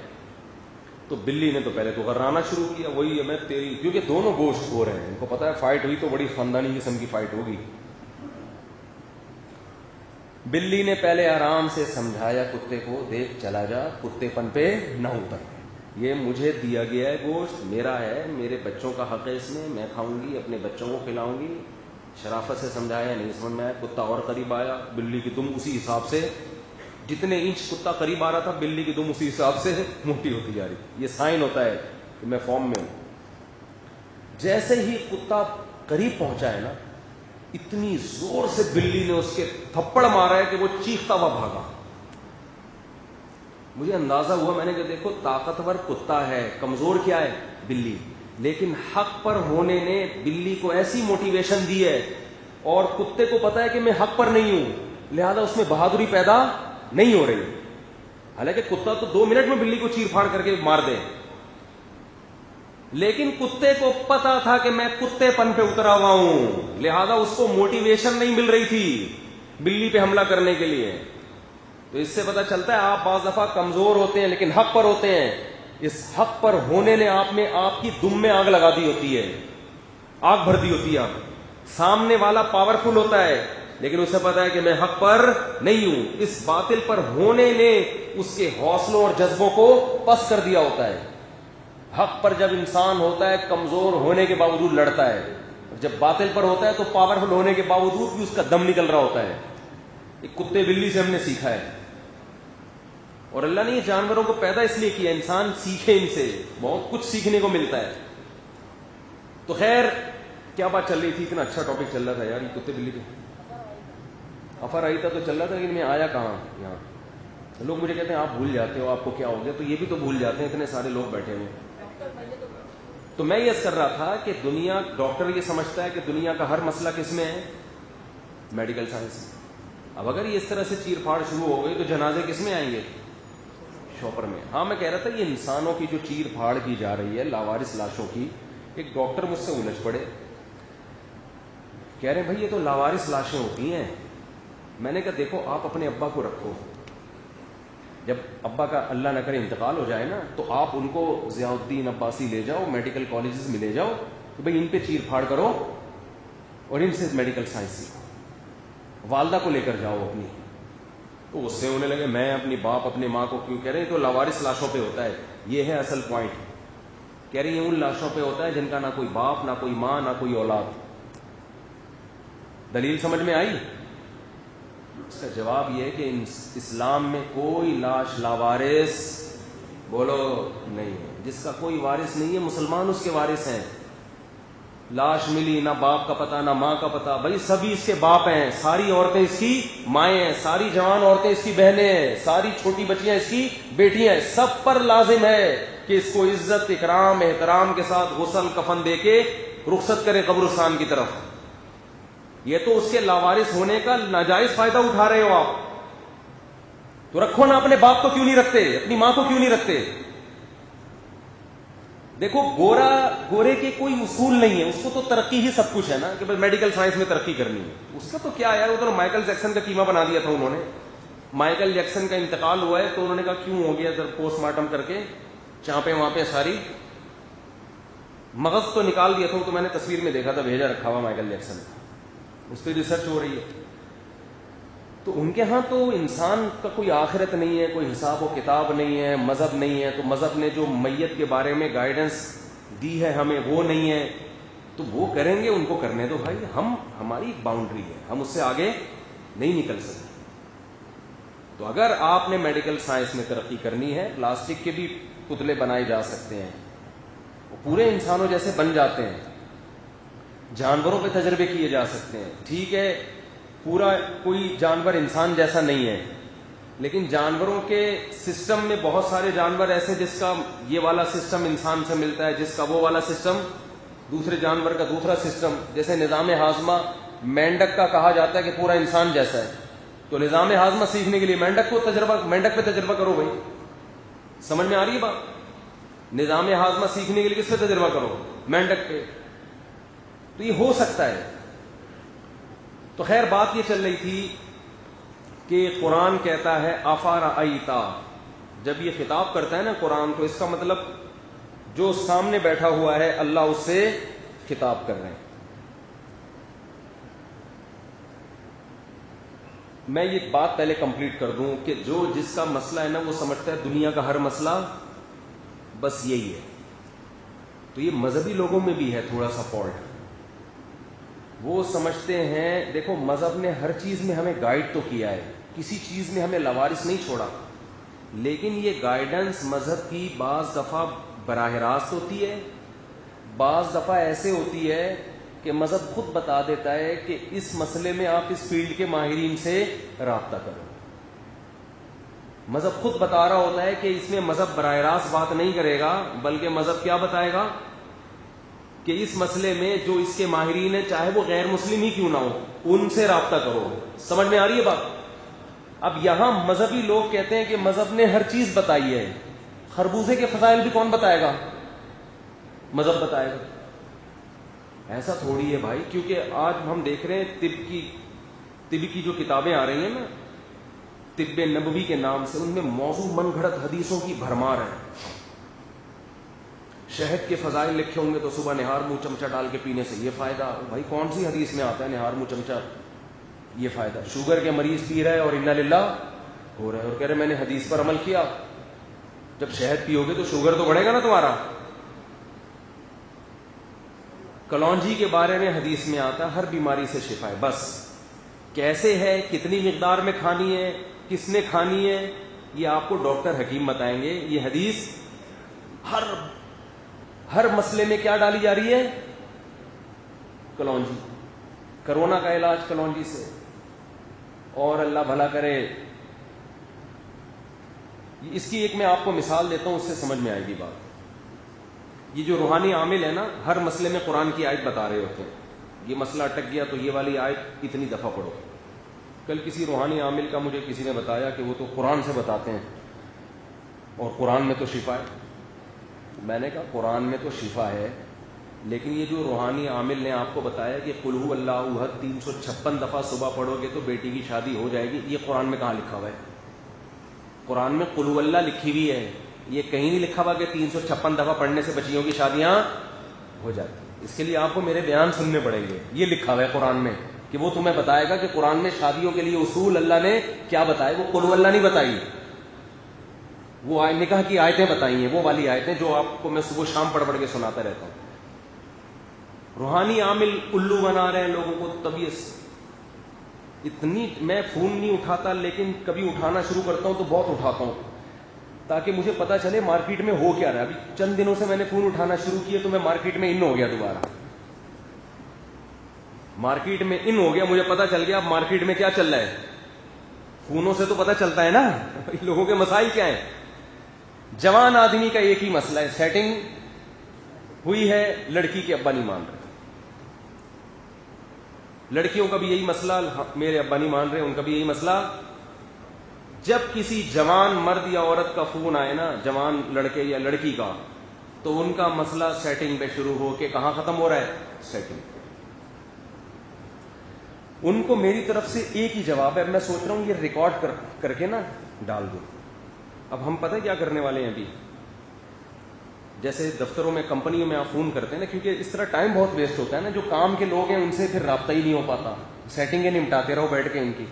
تو بلی نے تو پہلے تو غرانا شروع کیا, وہی میں تیری, کیونکہ دونوں گوشت کھو رہے ہیں, ان کو پتا ہے فائٹ ہوئی تو بڑی خاندانی قسم کی فائٹ ہوگی. بلی نے پہلے آرام سے سمجھایا کتے کو, دیکھ چلا جا, کتے پن پہ نہ اتر, یہ مجھے دیا گیا ہے گوشت, میرا ہے, میرے بچوں کا حق ہے اس میں کھاؤں گی, اپنے بچوں کو کھلاؤں گی. شرافت سے سمجھایا, نہیں سمجھ میں آیا. کتا اور قریب آیا, بلی کی دم اسی حساب سے, جتنے انچ کتا قریب آ رہا تھا بلی کی دم اسی حساب سے موٹی ہوتی جا رہی. یہ سائن ہوتا ہے کہ میں فارم میں ہوں. جیسے ہی کتا قریب پہنچا ہے نا اتنی زور سے بلی نے اس کے تھپڑ مارا ہے کہ وہ چیختا ہوا بھاگا. مجھے اندازہ ہوا, میں نے کہا دیکھو طاقتور کتا ہے, کمزور کیا ہے بلی, لیکن حق پر ہونے نے بلی کو ایسی موٹیویشن دی ہے, اور کتے کو پتا ہے کہ میں حق پر نہیں ہوں, لہذا اس میں بہادری پیدا نہیں ہو رہی. حالانکہ کتا تو 2 منٹ میں بلی کو چیر پھاڑ کر کے مار دے, لیکن کتے کو پتا تھا کہ میں کتے پن پہ اترا ہوا ہوں, لہذا اس کو موٹیویشن نہیں مل رہی تھی بلی پہ حملہ کرنے کے لیے. تو اس سے پتا چلتا ہے آپ بعض دفعہ کمزور ہوتے ہیں لیکن حق پر ہوتے ہیں. اس حق پر ہونے نے آپ کی دم میں آگ لگا دی ہوتی ہے, آگ بھر دی ہوتی ہے. آپ سامنے والا پاورفل ہوتا ہے لیکن اسے پتا ہے کہ میں حق پر نہیں ہوں. اس باطل پر ہونے نے اس کے حوصلوں اور جذبوں کو پس کر دیا ہوتا ہے. حق پر جب انسان ہوتا ہے کمزور ہونے کے باوجود لڑتا ہے, جب باطل پر ہوتا ہے تو پاورفل ہونے کے باوجود بھی اس کا دم نکل رہا ہوتا ہے. ایک کتے بلی سے ہم نے سیکھا ہے, اور اللہ نے یہ جانوروں کو پیدا اس لیے کیا انسان سیکھے, ان سے بہت کچھ سیکھنے کو ملتا ہے. تو خیر کیا بات چل رہی تھی, اتنا اچھا ٹاپک چل رہا تھا یار, یہ کتے بلی پہ افر آئی تھا تو چل رہا تھا, لیکن میں آیا کہاں یہاں. لوگ مجھے کہتے ہیں آپ بھول جاتے ہو, آپ کو کیا ہو گیا, تو یہ بھی تو بھول جاتے ہیں, اتنے سارے لوگ بیٹھے ہوئے. تو میں یہ کر رہا تھا کہ دنیا, ڈاکٹر یہ سمجھتا ہے کہ دنیا کا ہر مسئلہ کس میں ہے, میڈیکل سائنس. اب اگر یہ اس طرح سے چیر پھاڑ شروع ہو گئی تو جنازے کس میں آئیں گے, شوپر میں. ہاں میں کہہ رہا تھا یہ انسانوں کی جو چیر پھاڑ کی جا رہی ہے لاوارث لاشوں کی, ایک ڈاکٹر مجھ سے الجھ پڑے, کہہ رہے ہیں بھائی یہ تو لاوارث لاشیں ہوتی ہیں. میں نے کہا دیکھو آپ اپنے ابا کو رکھو, جب ابا کا اللہ نہ کرے انتقال ہو جائے نا تو آپ ان کو ضیاء الدین عباسی لے جاؤ, میڈیکل کالجز میں لے جاؤ کہ بھائی ان پہ چیر پھاڑ کرو اور ان سے میڈیکل سائنس سیکھو. والدہ کو لے کر جاؤ اپنی. تو اس سے ہونے لگے میں اپنی باپ اپنے ماں کو کیوں, کہہ رہے ہیں تو لاوارث لاشوں پہ ہوتا ہے. یہ ہے اصل پوائنٹ. کہہ رہی ہیں ان لاشوں پہ ہوتا ہے جن کا نہ کوئی باپ, نہ کوئی ماں, نہ کوئی اولاد. دلیل سمجھ میں آئی؟ اس کا جواب یہ ہے کہ اسلام میں کوئی لاش لاوارث بولو نہیں ہے. جس کا کوئی وارث نہیں ہے مسلمان اس کے وارث ہیں. لاش ملی, نہ باپ کا پتہ نہ ماں کا پتہ, بھائی سبھی اس کے باپ ہیں, ساری عورتیں اس کی مائیں ہیں, ساری جوان عورتیں اس کی بہنیں ہیں, ساری چھوٹی بچیاں اس کی بیٹیاں ہیں. سب پر لازم ہے کہ اس کو عزت اکرام احترام کے ساتھ غسل کفن دے کے رخصت کرے قبرستان کی طرف. یہ تو اس کے لاوارث ہونے کا ناجائز فائدہ اٹھا رہے ہو آپ. تو رکھو نا, اپنے باپ کو کیوں نہیں رکھتے, اپنی ماں کو کیوں نہیں رکھتے. دیکھو گورے کے کوئی اصول نہیں ہے, اس کو تو ترقی ہی سب کچھ ہے نا, کہ بھائی میڈیکل سائنس میں ترقی کرنی ہے. اس کا تو کیا یار, ادھر مائیکل جیکسن کا قیمہ بنا دیا تھا انہوں نے. مائیکل جیکسن کا انتقال ہوا ہے تو انہوں نے کہا کیوں ہو گیا, ادھر پوسٹ مارٹم کر کے چانپیں وہاں پہ ساری مغز تو نکال دیا تھا. تو میں نے تصویر میں دیکھا تھا, بھیجا رکھا ہوا مائیکل جیکسن, اس پہ ریسرچ ہو رہی ہے. تو ان کے ہاں تو انسان کا کوئی آخرت نہیں ہے, کوئی حساب و کتاب نہیں ہے, مذہب نہیں ہے. تو مذہب نے جو میت کے بارے میں گائیڈنس دی ہے ہمیں وہ نہیں ہے, تو وہ کریں گے, ان کو کرنے دو بھائی. ہماری ایک باؤنڈری ہے, ہم اس سے آگے نہیں نکل سکتے. تو اگر آپ نے میڈیکل سائنس میں ترقی کرنی ہے, پلاسٹک کے بھی پتلے بنائے جا سکتے ہیں, وہ پورے انسانوں جیسے بن جاتے ہیں. جانوروں پہ تجربے کیے جا سکتے ہیں, ٹھیک ہے پورا کوئی جانور انسان جیسا نہیں ہے, لیکن جانوروں کے سسٹم میں بہت سارے جانور ایسے جس کا یہ والا سسٹم انسان سے ملتا ہے, جس کا وہ والا سسٹم دوسرے جانور کا دوسرا سسٹم. جیسے نظام ہاضمہ مینڈک کا کہا جاتا ہے کہ پورا انسان جیسا ہے, تو نظام ہاضمہ سیکھنے کے لیے مینڈک پہ تجربہ کرو بھائی. سمجھ میں آ رہی ہے بات؟ نظام ہاضمہ سیکھنے کے لیے کس پہ تجربہ کرو, مینڈک پہ. تو یہ ہو سکتا ہے. تو خیر بات یہ چل رہی تھی کہ قرآن کہتا ہے افارأیتا, جب یہ خطاب کرتا ہے نا قرآن, تو اس کا مطلب جو سامنے بیٹھا ہوا ہے اللہ اس سے خطاب کر رہے ہیں. میں یہ بات پہلے کمپلیٹ کر دوں کہ جو جس کا مسئلہ ہے نا وہ سمجھتا ہے دنیا کا ہر مسئلہ بس یہی ہے. تو یہ مذہبی لوگوں میں بھی ہے تھوڑا سا فالٹ. وہ سمجھتے ہیں دیکھو مذہب نے ہر چیز میں ہمیں گائیڈ تو کیا ہے, کسی چیز میں ہمیں لاوارث نہیں چھوڑا, لیکن یہ گائیڈنس مذہب کی بعض دفعہ براہ راست ہوتی ہے, بعض دفعہ ایسے ہوتی ہے کہ مذہب خود بتا دیتا ہے کہ اس مسئلے میں آپ اس فیلڈ کے ماہرین سے رابطہ کرو. مذہب خود بتا رہا ہوتا ہے کہ اس میں مذہب براہ راست بات نہیں کرے گا, بلکہ مذہب کیا بتائے گا کہ اس مسئلے میں جو اس کے ماہرین ہیں, چاہے وہ غیر مسلم ہی کیوں نہ ہو, ان سے رابطہ کرو. سمجھ میں آ رہی ہے بات؟ اب یہاں مذہبی لوگ کہتے ہیں کہ مذہب نے ہر چیز بتائی ہے, خربوزے کے فضائل بھی کون بتائے گا؟ مذہب بتائے گا. ایسا تھوڑی ہے بھائی, کیونکہ آج ہم دیکھ رہے ہیں طب کی جو کتابیں آ رہی ہیں نا, طب نبوی کے نام سے, ان میں موضوع من گھڑت حدیثوں کی بھرمار ہے. شہد کے فضائل لکھے ہوں گے تو صبح نہار منہ چمچہ ڈال کے پینے سے یہ فائدہ. بھائی کون سی حدیث میں آتا ہے نہار منہ چمچہ یہ فائدہ؟ شوگر کے مریض پی رہا ہے اور انا للہ ہو رہا ہے, اور کہہ رہے میں نے حدیث پر عمل کیا. جب شہد پیو گے تو شوگر تو بڑھے گا نا تمہارا. کلونجی کے بارے میں حدیث میں آتا ہے ہر بیماری سے شفا ہے, بس کیسے ہے, کتنی مقدار میں کھانی ہے, کس نے کھانی ہے, یہ آپ کو ڈاکٹر حکیم بتائیں گے. یہ حدیث ہر مسئلے میں کیا ڈالی جا رہی ہے؟ کلونجی. کرونا کا علاج کلونجی سے, اور اللہ بھلا کرے. اس کی ایک میں آپ کو مثال دیتا ہوں, اس سے سمجھ میں آئے گی بات. یہ جو روحانی عامل ہے نا, ہر مسئلے میں قرآن کی آیت بتا رہے ہوتے ہیں. یہ مسئلہ اٹک گیا تو یہ والی آیت اتنی دفعہ پڑھو. کل کسی روحانی عامل کا مجھے کسی نے بتایا کہ وہ تو قرآن سے بتاتے ہیں اور قرآن میں تو شفا ہے. میں نے کہا قرآن میں تو شفا ہے, لیکن یہ جو روحانی عامل نے آپ کو بتایا کہ قل هو اللہ احد 356 دفعہ صبح پڑھو گے تو بیٹی کی شادی ہو جائے گی, یہ قرآن میں کہاں لکھا ہوا ہے؟ قرآن میں قل هو اللہ لکھی ہوئی ہے, یہ کہیں نہیں لکھا ہوا کہ 356 دفعہ پڑھنے سے بچیوں کی شادیاں ہو جاتی. اس کے لیے آپ کو میرے بیان سننے پڑیں گے. یہ لکھا ہوا ہے قرآن میں کہ وہ تمہیں بتائے گا کہ قرآن میں شادیوں کے لیے اصول اللہ نے کیا بتائے. وہ قل هو اللہ نہیں بتائی, وہ نکاح کی آیتیں بتائی ہیں, وہ والی آیتیں جو آپ کو میں صبح شام پڑھ پڑھ کے سناتا رہتا ہوں. روحانی عامل الو بنا رہے ہیں لوگوں کو. طبیعت اتنی, میں فون نہیں اٹھاتا لیکن کبھی اٹھانا شروع کرتا ہوں تو بہت اٹھاتا ہوں تاکہ مجھے پتا چلے مارکیٹ میں ہو کیا رہا ہے. ابھی چند دنوں سے میں نے فون اٹھانا شروع کیا تو میں مارکیٹ میں ان ہو گیا, دوبارہ مارکیٹ میں ان ہو گیا. مجھے پتا چل گیا اب مارکیٹ میں کیا چل رہا ہے. فونوں سے تو پتا چلتا ہے نا لوگوں کے مسائل کیا ہیں. جوان آدمی کا ایک ہی مسئلہ ہے, سیٹنگ ہوئی ہے, لڑکی کے ابا نہیں مان رہے. لڑکیوں کا بھی یہی مسئلہ, میرے ابا نہیں مان رہے, ان کا بھی یہی مسئلہ. جب کسی جوان مرد یا عورت کا فون آئے نا, جوان لڑکے یا لڑکی کا, تو ان کا مسئلہ سیٹنگ پہ شروع ہو کے کہاں ختم ہو رہا ہے؟ سیٹنگ. ان کو میری طرف سے ایک ہی جواب ہے. میں سوچ رہا ہوں یہ ریکارڈ کر کے نا ڈال دوں. اب ہم پتہ کیا کرنے والے ہیں ابھی, جیسے دفتروں میں کمپنیوں میں آپ فون کرتے ہیں نا, کیونکہ اس طرح ٹائم بہت ویسٹ ہوتا ہے نا. جو کام کے لوگ ہیں ان سے پھر رابطہ ہی نہیں ہو پاتا, سیٹنگیں نمٹاتے رہو بیٹھ کے ان کی.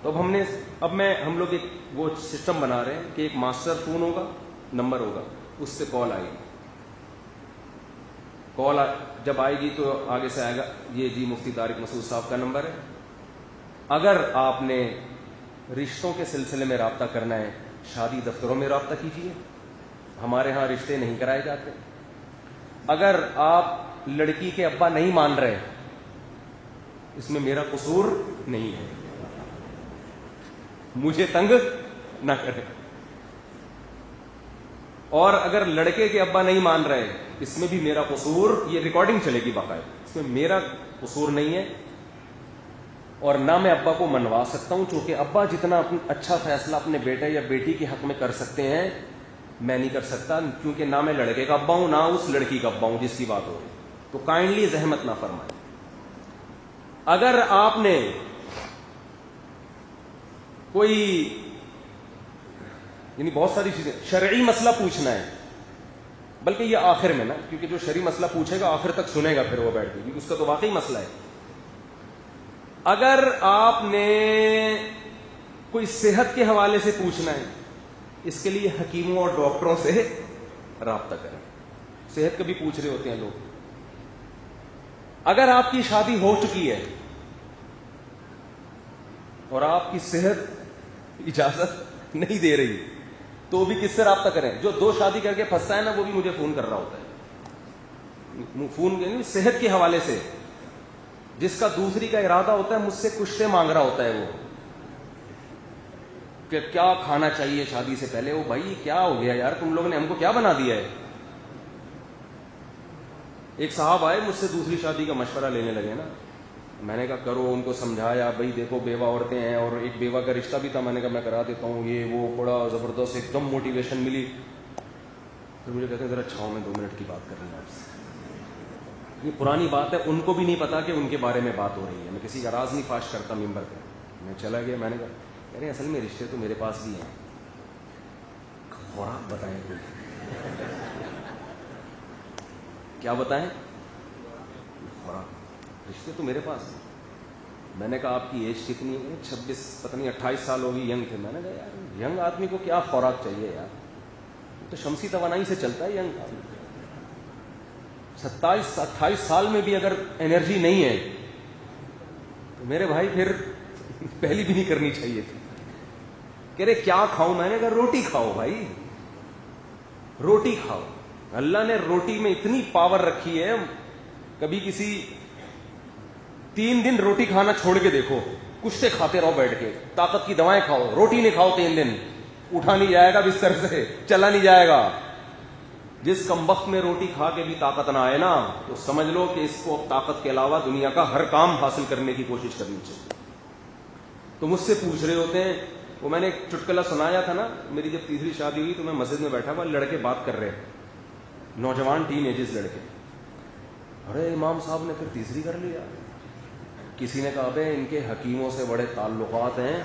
تو اب ہم لوگ ایک وہ سسٹم بنا رہے ہیں کہ ایک ماسٹر فون ہوگا, نمبر ہوگا, اس سے کال آئے گی. کال جب آئے گی تو آگے سے آئے گا یہ جی مفتی طارق مسعود صاحب کا نمبر ہے. اگر آپ نے رشتوں کے سلسلے میں رابطہ کرنا ہے, شادی دفتروں میں رابطہ کیجیے, ہمارے ہاں رشتے نہیں کرائے جاتے. اگر آپ لڑکی کے ابا نہیں مان رہے, اس میں میرا قصور نہیں ہے, مجھے تنگ نہ کرے. اور اگر لڑکے کے ابا نہیں مان رہے, اس میں بھی میرا قصور, یہ ریکارڈنگ چلے گی باقاعدہ, اس میں میرا قصور نہیں ہے. اور نہ میں ابا کو منوا سکتا ہوں, چونکہ ابا جتنا اچھا فیصلہ اپنے بیٹے یا بیٹی کے حق میں کر سکتے ہیں میں نہیں کر سکتا, کیونکہ نہ میں لڑکے کا ابا ہوں نہ اس لڑکی کا ابا ہوں جس کی بات ہو رہی. تو کائنڈلی زحمت نہ فرمائیں. اگر آپ نے کوئی یعنی بہت ساری چیزیں, شرعی مسئلہ پوچھنا ہے, بلکہ یہ آخر میں نا, کیونکہ جو شرعی مسئلہ پوچھے گا آخر تک سنے گا پھر وہ بیٹھ کے, کیونکہ اس کا تو واقعی مسئلہ ہے. اگر آپ نے کوئی صحت کے حوالے سے پوچھنا ہے, اس کے لیے حکیموں اور ڈاکٹروں سے رابطہ کریں. صحت کا بھی پوچھ رہے ہوتے ہیں لوگ. اگر آپ کی شادی ہو چکی ہے اور آپ کی صحت اجازت نہیں دے رہی, تو بھی کس سے رابطہ کریں؟ جو 2 شادی کر کے پھنستا ہے نا, وہ بھی مجھے فون کر رہا ہوتا ہے. خون صحت کے حوالے سے، جس کا دوسری کا ارادہ ہوتا ہے مجھ سے کشتے مانگ رہا ہوتا ہے وہ کہ کیا کھانا چاہیے شادی سے پہلے، وہ بھائی کیا ہو گیا یار، تم لوگوں نے ہم کو کیا بنا دیا ہے. ایک صاحب آئے مجھ سے دوسری شادی کا مشورہ لینے لگے نا، میں نے کہا کرو، ان کو سمجھایا بھائی دیکھو بیوہ عورتیں ہیں، اور ایک بیوہ کا رشتہ بھی تھا، میں نے کہا میں کرا دیتا ہوں، یہ وہ بڑا زبردست ایک دم موٹیویشن ملی. پھر مجھے کہتے ہیں ذرا چھاؤں میں 2 منٹ کی بات کرنی ہے آپ سے. یہ پرانی بات ہے، ان کو بھی نہیں پتا کہ ان کے بارے میں بات ہو رہی ہے. میں کسی کا راز نہیں فاش کرتا ممبر پہ. میں چلا گیا، میں نے کہا کہہ رہے ہیں اصل میں رشتے تو میرے پاس بھی ہیں. خوراک بتائیں کوئی، کیا بتائیں؟ خوراک، رشتے تو میرے پاس ہیں. میں نے کہا آپ کی ایج کتنی ہے؟ 26 پتہ نہیں 28 سال ہوگی. ینگ تھے. میں نے کہا یار ینگ آدمی کو کیا خوراک چاہیے یار، تو شمسی توانائی سے چلتا ہے ینگ آدمی. 27-28 سال میں بھی اگر انرجی نہیں ہے تو میرے بھائی پھر پہلی بھی نہیں کرنی چاہیے تھی. کہہ رہے کیا کھاؤں؟ میں نے کہا روٹی کھاؤ بھائی، روٹی کھاؤ. اللہ نے روٹی میں اتنی پاور رکھی ہے، کبھی کسی 3 دن روٹی کھانا چھوڑ کے دیکھو، کشتے کھاتے رہو بیٹھ کے، طاقت کی دوائیں کھاؤ، روٹی نہیں کھاؤ 3 دن، اٹھا نہیں جائے گا بستر سے، چلا نہیں جائے گا. جس کم وقت میں روٹی کھا کے بھی طاقت نہ آئے نا، تو سمجھ لو کہ اس کو طاقت کے علاوہ دنیا کا ہر کام حاصل کرنے کی کوشش کرنی چاہیے. تو مجھ سے پوچھ رہے ہوتے ہیں، وہ میں نے ایک چٹکلا سنایا تھا نا، میری جب تیسری شادی ہوئی تو میں مسجد میں بیٹھا ہوا، لڑکے بات کر رہے، نوجوان ٹین ایجز لڑکے. ارے امام صاحب نے پھر تیسری کر لیا. کسی نے کہا بے ان کے حکیموں سے بڑے تعلقات ہیں،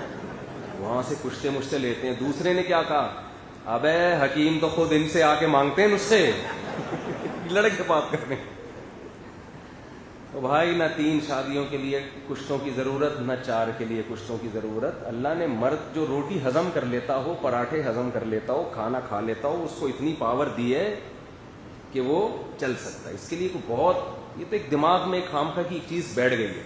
وہاں سے کشتے مشتے لیتے ہیں. دوسرے نے کیا کہا، ابے حکیم تو خود ان سے آ کے مانگتے ہیں نسخے. لڑکے بات کرنے. تو بھائی نہ 3 شادیوں کے لیے کشتوں کی ضرورت، نہ 4 کے لیے کشتوں کی ضرورت. اللہ نے مرد جو روٹی ہضم کر لیتا ہو، پراٹھے ہضم کر لیتا ہو، کھانا کھا لیتا ہو، اس کو اتنی پاور دی ہے کہ وہ چل سکتا ہے. اس کے لیے کوئی بہت، یہ تو ایک دماغ میں ایک خامخواہ کی ایک چیز بیٹھ گئی ہے.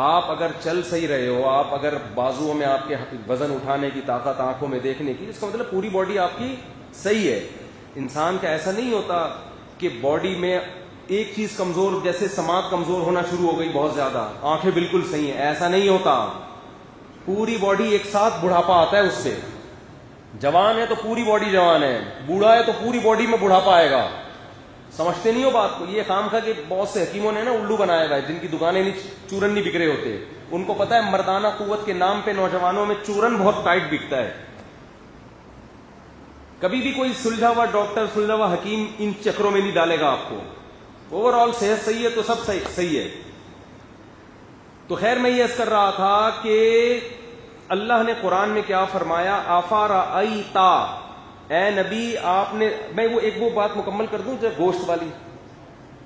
آپ اگر چل صحیح رہے ہو، آپ اگر بازوؤں میں آپ کے وزن اٹھانے کی طاقت، آنکھوں میں دیکھنے کی، اس کا مطلب پوری باڈی آپ کی صحیح ہے. انسان کا ایسا نہیں ہوتا کہ باڈی میں ایک چیز کمزور، جیسے سماعت کمزور ہونا شروع ہو گئی بہت زیادہ، آنکھیں بالکل صحیح ہیں، ایسا نہیں ہوتا. پوری باڈی ایک ساتھ بڑھاپا آتا ہے اس سے. جوان ہے تو پوری باڈی جوان ہے، بوڑھا ہے تو پوری باڈی میں بڑھاپا آئے گا. سمجھتے نہیں ہو بات کو. یہ کام تھا کہ بہت سے حکیموں نے نا الو بنایا ہوا ہے، جن کی دکانیں نہیں، چورن نہیں بک رہے ہوتے. ان کو پتا ہے مردانہ قوت کے نام پہ نوجوانوں میں چورن بہت ٹائٹ بکتا ہے. کبھی بھی کوئی سلجھا ہوا ڈاکٹر، سلجھا ہوا حکیم ان چکروں میں نہیں ڈالے گا آپ کو. اوور آل صحت صحیح ہے تو سب صحیح ہے. تو خیر میں یہ عرض کر رہا تھا کہ اللہ نے قرآن میں کیا فرمایا، افارأیتا، اے نبی آپ نے، میں وہ بات مکمل کر دوں جو گوشت والی،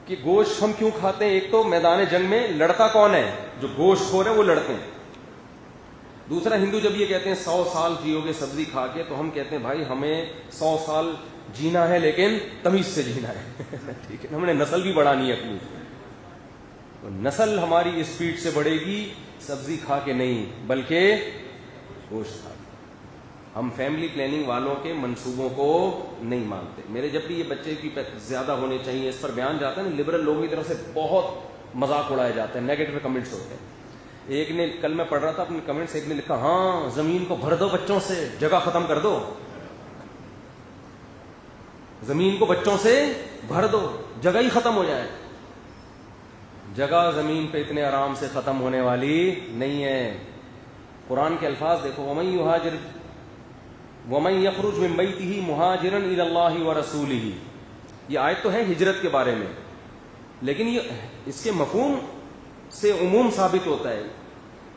کہ گوشت ہم کیوں کھاتے ہیں. ایک تو میدان جنگ میں لڑتا کون ہے؟ جو گوشت خور ہے وہ لڑتے ہیں. دوسرا، ہندو جب یہ کہتے ہیں 100 سال جیو گے سبزی کھا کے، تو ہم کہتے ہیں بھائی ہمیں 100 سال جینا ہے لیکن تمیز سے جینا ہے. ٹھیک ہے، ہم نے نسل بھی بڑھانی ہے اپنی. تو نسل ہماری اسپیڈ سے بڑھے گی سبزی کھا کے نہیں، بلکہ گوشت کھا کے. ہم فیملی پلاننگ والوں کے منصوبوں کو نہیں مانتے. میرے جب بھی یہ بچے کی زیادہ ہونے چاہیے اس پر بیان جاتا ہے نا، لبرل لوگوں کی طرف سے بہت مذاق اڑایا جاتا ہے، نیگیٹو کمنٹس ہوتے ہیں. ایک نے، کل میں پڑھ رہا تھا اپنے کمنٹس، ایک نے لکھا ہاں زمین کو بھر دو بچوں سے، جگہ ختم کر دو. زمین کو بچوں سے بھر دو، جگہ ہی ختم ہو جائے. جگہ زمین پہ اتنے آرام سے ختم ہونے والی نہیں ہے. قرآن کے الفاظ دیکھو، وَمَن يَخْرُجْ مِن بَيْتِهِ مُهَاجِرًا إِلَى اللَّهِ وَرَسُولِهِ. یہ آیت تو ہے ہجرت کے بارے میں، لیکن یہ اس کے مفہوم سے عموم ثابت ہوتا ہے.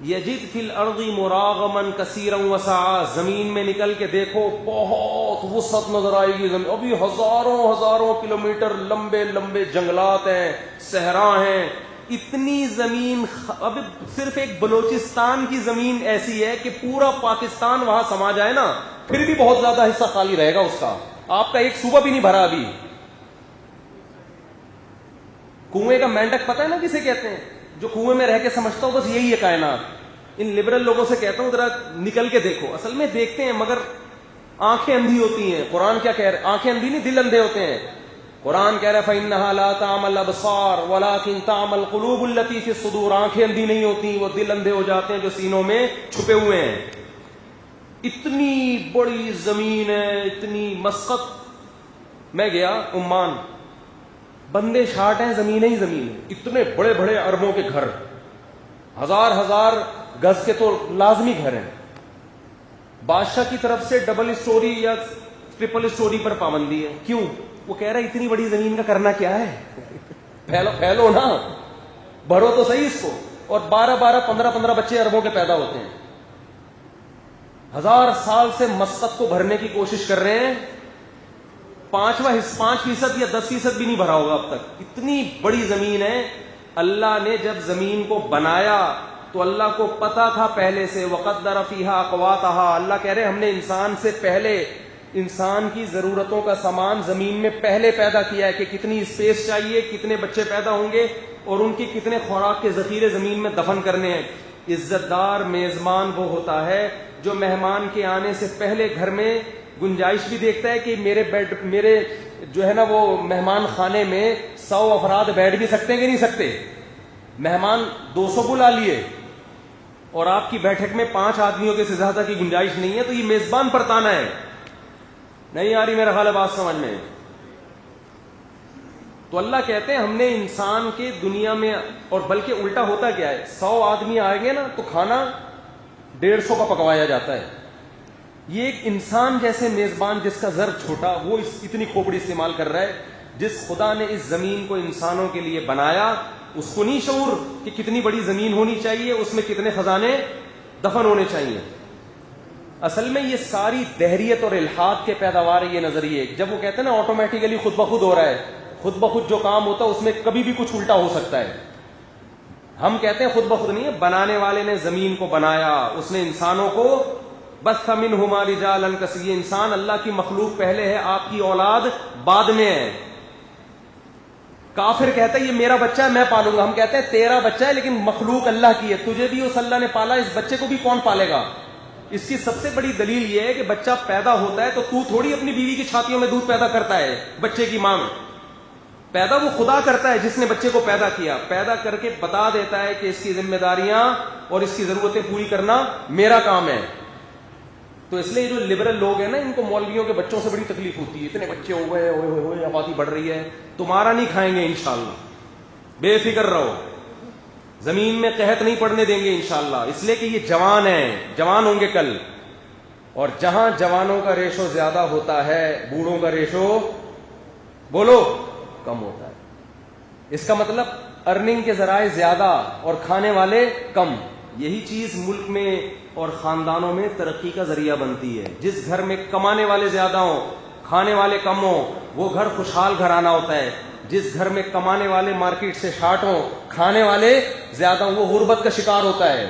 یجد فی الارض مراغما کثیرا وسعا، زمین میں نکل کے دیکھو بہت وسعت نظر آئے گی. زمین ابھی ہزاروں کلومیٹر لمبے لمبے جنگلات ہیں، صحرا ہیں. اتنی زمین، اب صرف ایک بلوچستان کی زمین ایسی ہے کہ پورا پاکستان وہاں سما جائے نا، پھر بھی بہت زیادہ حصہ خالی رہے گا اس کا. آپ کا ایک صوبہ بھی نہیں بھرا ابھی. کنویں کا مینڈک پتہ ہے نا کسے کہتے ہیں؟ جو کنویں میں رہ کے سمجھتا ہو بس یہی ہے کائنات. ان لبرل لوگوں سے کہتا ہوں ذرا نکل کے دیکھو. اصل میں دیکھتے ہیں مگر آنکھیں اندھی ہوتی ہیں. قرآن کیا کہہ رہے؟ آنکھیں اندھی نہیں، دل اندھے ہوتے ہیں. قرآن کہہ رہا ہے فَإِنَّهَا لَا تَعْمَى الْأَبْصَارُ وَلَكِن تَعْمَى الْقُلُوبُ الَّتِي فِي الصُّدُورِ. آنکھیں اندھی نہیں ہوتی، وہ دل اندھے ہو جاتے ہیں جو سینوں میں چھپے ہوئے ہیں. اتنی بڑی زمین ہے، اتنی مسقط. میں گیا عمان، بندے شاٹ ہیں، زمین ہی زمین ہے. اتنے بڑے بڑے اربوں کے گھر، ہزار گز کے تو لازمی گھر ہیں. بادشاہ کی طرف سے ڈبل اسٹوری یا ٹرپل اسٹوری پر پابندی ہے. کیوں؟ وہ کہہ رہا ہے اتنی بڑی زمین کا کرنا کیا ہے، پھیلو نا، بھرو تو صحیح اس کو. اور 15 بچے اربوں کے پیدا ہوتے ہیں. 1000 سال سے مسقط کو بھرنے کی کوشش کر رہے ہیں، 5% یا 10% بھی نہیں بھرا ہوگا اب تک. اتنی بڑی زمین ہے. اللہ نے جب زمین کو بنایا تو اللہ کو پتا تھا پہلے سے، وَقَدَّرَ فِيهَا أَقْوَاتَهَا. اللہ کہہ رہے ہم نے انسان سے پہلے انسان کی ضرورتوں کا سامان زمین میں پہلے پیدا کیا ہے کہ کتنی اسپیس چاہیے، کتنے بچے پیدا ہوں گے اور ان کی کتنے خوراک کے ذخیرے زمین میں دفن کرنے ہیں. عزت دار میزبان وہ ہوتا ہے جو مہمان کے آنے سے پہلے گھر میں گنجائش بھی دیکھتا ہے کہ میرے جو ہے نا وہ مہمان خانے میں 100 افراد بیٹھ بھی سکتے ہیں کہ نہیں سکتے. مہمان 200 بلا لیے اور آپ کی بیٹھک میں 5 آدمیوں کے سے زیادہ کی گنجائش نہیں ہے، تو یہ میزبان پر تانا ہے. نہیں آ رہی میرا خیال ہے بات سمجھ میں؟ تو اللہ کہتے ہیں ہم نے انسان کے دنیا میں، اور بلکہ الٹا ہوتا کیا ہے، 100 آدمی آئیں گے نا تو کھانا 150 کا پکوایا جاتا ہے. یہ ایک انسان جیسے میزبان جس کا ضرب چھوٹا، وہ اتنی کھوپڑی استعمال کر رہا ہے. جس خدا نے اس زمین کو انسانوں کے لیے بنایا اس کو نہیں شعور کہ کتنی بڑی زمین ہونی چاہیے، اس میں کتنے خزانے دفن ہونے چاہیے. اصل میں یہ ساری دہریت اور الحاد کے پیداوار ہے یہ نظریے. جب وہ کہتے ہیں نا آٹومیٹیکلی خود بخود ہو رہا ہے، خود بخود جو کام ہوتا ہے اس میں کبھی بھی کچھ الٹا ہو سکتا ہے. ہم کہتے ہیں خود بخود نہیں ہے، بنانے والے نے زمین کو بنایا، اس نے انسانوں کو بث منہما رجالا کثیرا. یہ انسان اللہ کی مخلوق پہلے ہے، آپ کی اولاد بعد میں ہے. کافر کہتا ہے یہ میرا بچہ ہے میں پالوں گا. ہم کہتے ہیں تیرا بچہ ہے لیکن مخلوق اللہ کی ہے، تجھے بھی اس اللہ نے پالا، اس بچے کو بھی کون پالے گا؟ اس کی سب سے بڑی دلیل یہ ہے کہ بچہ پیدا ہوتا ہے تو تھوڑی اپنی بیوی کی چھاتیوں میں دودھ پیدا کرتا ہے، بچے کی ماں میں پیدا وہ خدا کرتا ہے جس نے بچے کو پیدا کیا. پیدا کر کے بتا دیتا ہے کہ اس کی ذمہ داریاں اور اس کی ضرورتیں پوری کرنا میرا کام ہے. تو اس لیے جو لبرل لوگ ہیں نا، ان کو مولویوں کے بچوں سے بڑی تکلیف ہوتی ہے. اتنے بچے ہو گئے، ہوئے آبادی بڑھ رہی ہے، تمہارا نہیں کھائیں گے انشاءاللہ، بے فکر رہو، زمین میں قحط نہیں پڑنے دیں گے انشاءاللہ. اس لیے کہ یہ جوان ہیں، جوان ہوں گے کل. اور جہاں جوانوں کا ریشو زیادہ ہوتا ہے، بوڑھوں کا ریشو بولو کم ہوتا ہے. اس کا مطلب ارننگ کے ذرائع زیادہ اور کھانے والے کم. یہی چیز ملک میں اور خاندانوں میں ترقی کا ذریعہ بنتی ہے. جس گھر میں کمانے والے زیادہ ہوں، کھانے والے کم ہوں، وہ گھر خوشحال گھرانہ ہوتا ہے. جس گھر میں کمانے والے مارکیٹ سے شارٹ ہوں، کھانے والے زیادہ ہوں، وہ غربت کا شکار ہوتا ہے.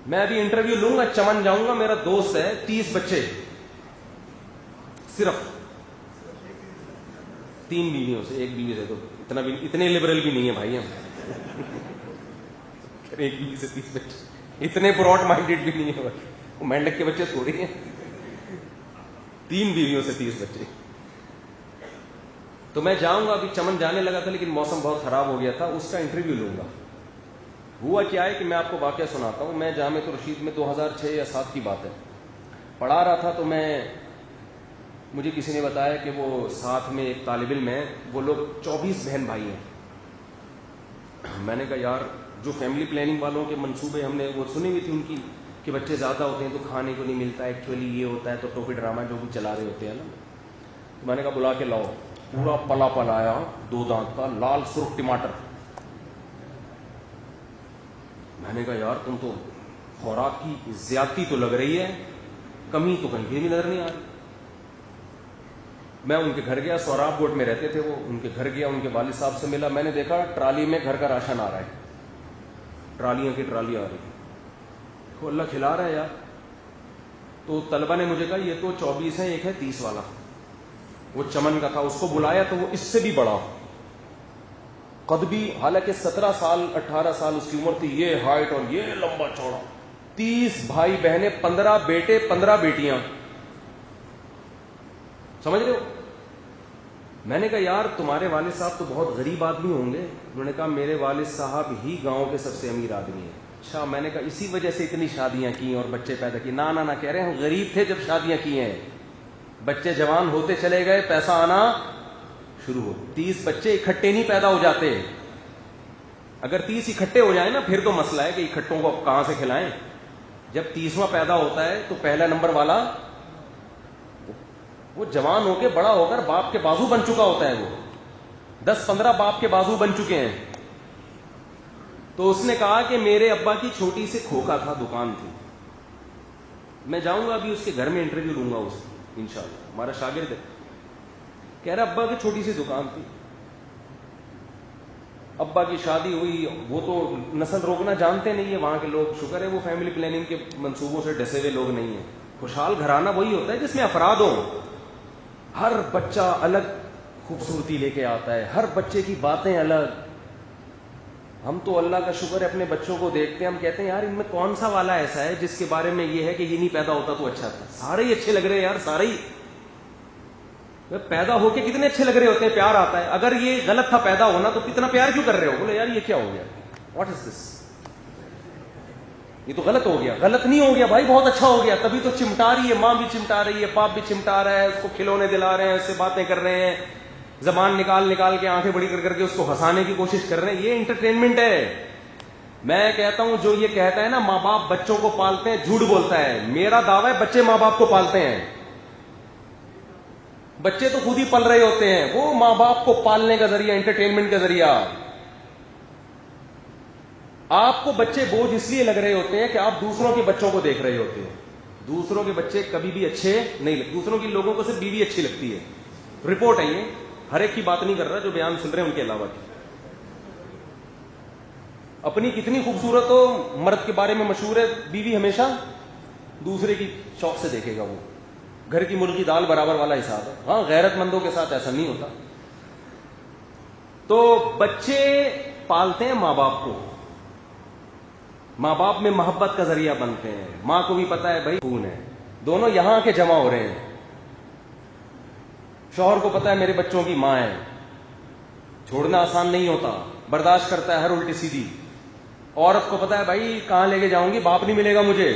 میں ابھی انٹرویو لوں گا، چمن جاؤں گا، میرا دوست ہے 30 بچے، صرف 3 بیویوں سے، 1 بیوی سے. تو اتنے لبرل بھی نہیں ہے بھائی ہم. 1 بیوی سے 30 بچے، اتنے براڈ مائنڈیڈ بھی نہیں ہے. وہ مینڈک کے بچے تھوڑی ہیں. 3 بیویوں سے 30 بچے. تو میں جاؤں گا، ابھی چمن جانے لگا تھا لیکن موسم بہت خراب ہو گیا تھا، اس کا انٹرویو لوں گا. ہوا کیا ہے کہ میں آپ کو واقعہ سناتا ہوں. میں جامعۃ الرشید میں 2006 یا 2007 کی بات ہے پڑھا رہا تھا. تو مجھے کسی نے بتایا کہ وہ ساتھ میں ایک طالب علم ہے، وہ لوگ 24 بہن بھائی ہیں. میں نے کہا یار، جو فیملی پلاننگ والوں کے منصوبے ہم نے وہ سنی ہوئی تھی ان کی کہ بچے زیادہ ہوتے ہیں تو کھانے کو نہیں ملتا، ایکچولی یہ ہوتا ہے، تو ٹوپی ڈرامہ جو بھی چلا رہے ہوتے ہیں نا. تو میں نے کہا بلا کے لاؤ. پورا پلا پلایا 2 دانت کا لال سرخ ٹماٹر. میں نے کہا یار تم تو خوراک کی زیادتی تو لگ رہی ہے، کمی تو کہیں بھی نظر نہیں آ رہی. میں ان کے گھر گیا، سوراب گوٹ میں رہتے تھے وہ. ان کے گھر گیا، ان کے والد صاحب سے ملا. میں نے دیکھا ٹرالی میں گھر کا راشن آ رہا ہے، ٹرالیاں کی ٹرالی آ رہی ہے. تو اللہ کھلا رہا ہے یار. تو طلبہ نے مجھے کہا یہ تو 24 ہے، ایک ہے 30 والا. وہ چمن کا تھا، اس کو بلایا تو وہ اس سے بھی بڑا قد بھی، حالانکہ 17 سال 18 سال اس کی عمر تھی. یہ ہائٹ اور یہ لمبا چوڑا. 30 بھائی بہنیں، 15 بیٹے 15 بیٹیاں. سمجھ رہے ہو؟ میں نے کہا یار تمہارے والد صاحب تو بہت غریب آدمی ہوں گے. انہوں نے کہا میرے والد صاحب ہی گاؤں کے سب سے امیر آدمی ہیں. اچھا. میں نے کہا اسی وجہ سے اتنی شادیاں کی اور بچے پیدا کیے. نہ کہہ رہے ہیں ہم غریب تھے جب شادیاں کی ہیں, بچے جوان ہوتے چلے گئے, پیسہ آنا شروع ہو. 30 بچے اکٹھے نہیں پیدا ہو جاتے. اگر 30 اکٹھے ہو جائیں نا پھر تو مسئلہ ہے کہ اکٹھوں کو کہاں سے کھلائیں. جب 30واں پیدا ہوتا ہے تو پہلا نمبر والا وہ جوان ہو کے بڑا ہو کر باپ کے بازو بن چکا ہوتا ہے. وہ 10-15 باپ کے بازو بن چکے ہیں. تو اس نے کہا کہ میرے ابا کی چھوٹی سی کھوکھا تھا, دکان تھی. میں جاؤں گا ابھی اس کے گھر میں انٹرویو لوں گا اس کی انشاءاللہ, ہمارا شاگرد ہے. کہہ رہا ابا کی چھوٹی سی دکان تھی, ابا کی شادی ہوئی. وہ تو نسل روکنا جانتے نہیں ہے وہاں کے لوگ, شکر ہے وہ فیملی پلاننگ کے منصوبوں سے ڈسے ہوئے لوگ نہیں ہیں. خوشحال گھرانہ وہی ہوتا ہے جس میں افراد ہوں. ہر بچہ الگ خوبصورتی لے کے آتا ہے, ہر بچے کی باتیں الگ. ہم تو اللہ کا شکر ہے اپنے بچوں کو دیکھتے ہیں, ہم کہتے ہیں یار ان میں کون سا والا ایسا ہے جس کے بارے میں یہ ہے کہ یہ نہیں پیدا ہوتا تو اچھا تھا. سارے ہی اچھے لگ رہے ہیں یار, سارے ہی پیدا ہو کے کتنے اچھے لگ رہے ہوتے ہیں, پیار آتا ہے. اگر یہ غلط تھا پیدا ہونا تو کتنا پیار کیوں کر رہے ہو؟ بولے یار یہ کیا ہو گیا, واٹ از دس, یہ تو غلط ہو گیا. غلط نہیں ہو گیا بھائی, بہت اچھا ہو گیا. تبھی تو چمٹا رہی ہے, ماں بھی چمٹا رہی ہے, باپ بھی چمٹا رہا ہے, اس کو کھلونے دلا رہے ہیں, اس سے باتیں کر رہے ہیں, زبان نکال کے آنکھیں بڑی کر کے اس کو ہنسانے کی کوشش کر رہے ہیں. یہ انٹرٹینمنٹ ہے. میں کہتا ہوں جو یہ کہتا ہے نا ماں باپ بچوں کو پالتے ہیں, جھوٹ بولتا ہے. میرا دعویٰ ہے بچے ماں باپ کو پالتے ہیں. بچے تو خود ہی پل رہے ہوتے ہیں, وہ ماں باپ کو پالنے کا ذریعہ, انٹرٹینمنٹ کا ذریعہ. آپ کو بچے بوجھ اس لیے لگ رہے ہوتے ہیں کہ آپ دوسروں کے بچوں کو دیکھ رہے ہوتے ہیں. دوسروں کے بچے کبھی بھی اچھے نہیں لگتے. دوسروں کے لوگوں کو صرف بیوی اچھی لگتی ہے. رپورٹ ہے یہ, ہر ایک کی بات نہیں کر رہا, جو بیان سن رہے ہیں ان کے علاوہ کی. اپنی کتنی خوبصورت ہو, مرد کے بارے میں مشہور ہے, بیوی ہمیشہ دوسرے کی شوق سے دیکھے گا. وہ گھر کی مرغی دال برابر والا حساب ہے. ہاں غیرت مندوں کے ساتھ ایسا نہیں ہوتا. تو بچے پالتے ہیں ماں باپ کو, ماں باپ میں محبت کا ذریعہ بنتے ہیں. ماں کو بھی پتا ہے بھائی خون ہے, دونوں یہاں کے جمع ہو رہے ہیں. شوہر کو پتا ہے میرے بچوں کی ماں ہے, چھوڑنا آسان نہیں ہوتا, برداشت کرتا ہے ہر الٹی سیدھی. عورت کو پتا ہے بھائی کہاں لے کے جاؤں گی, باپ نہیں ملے گا مجھے.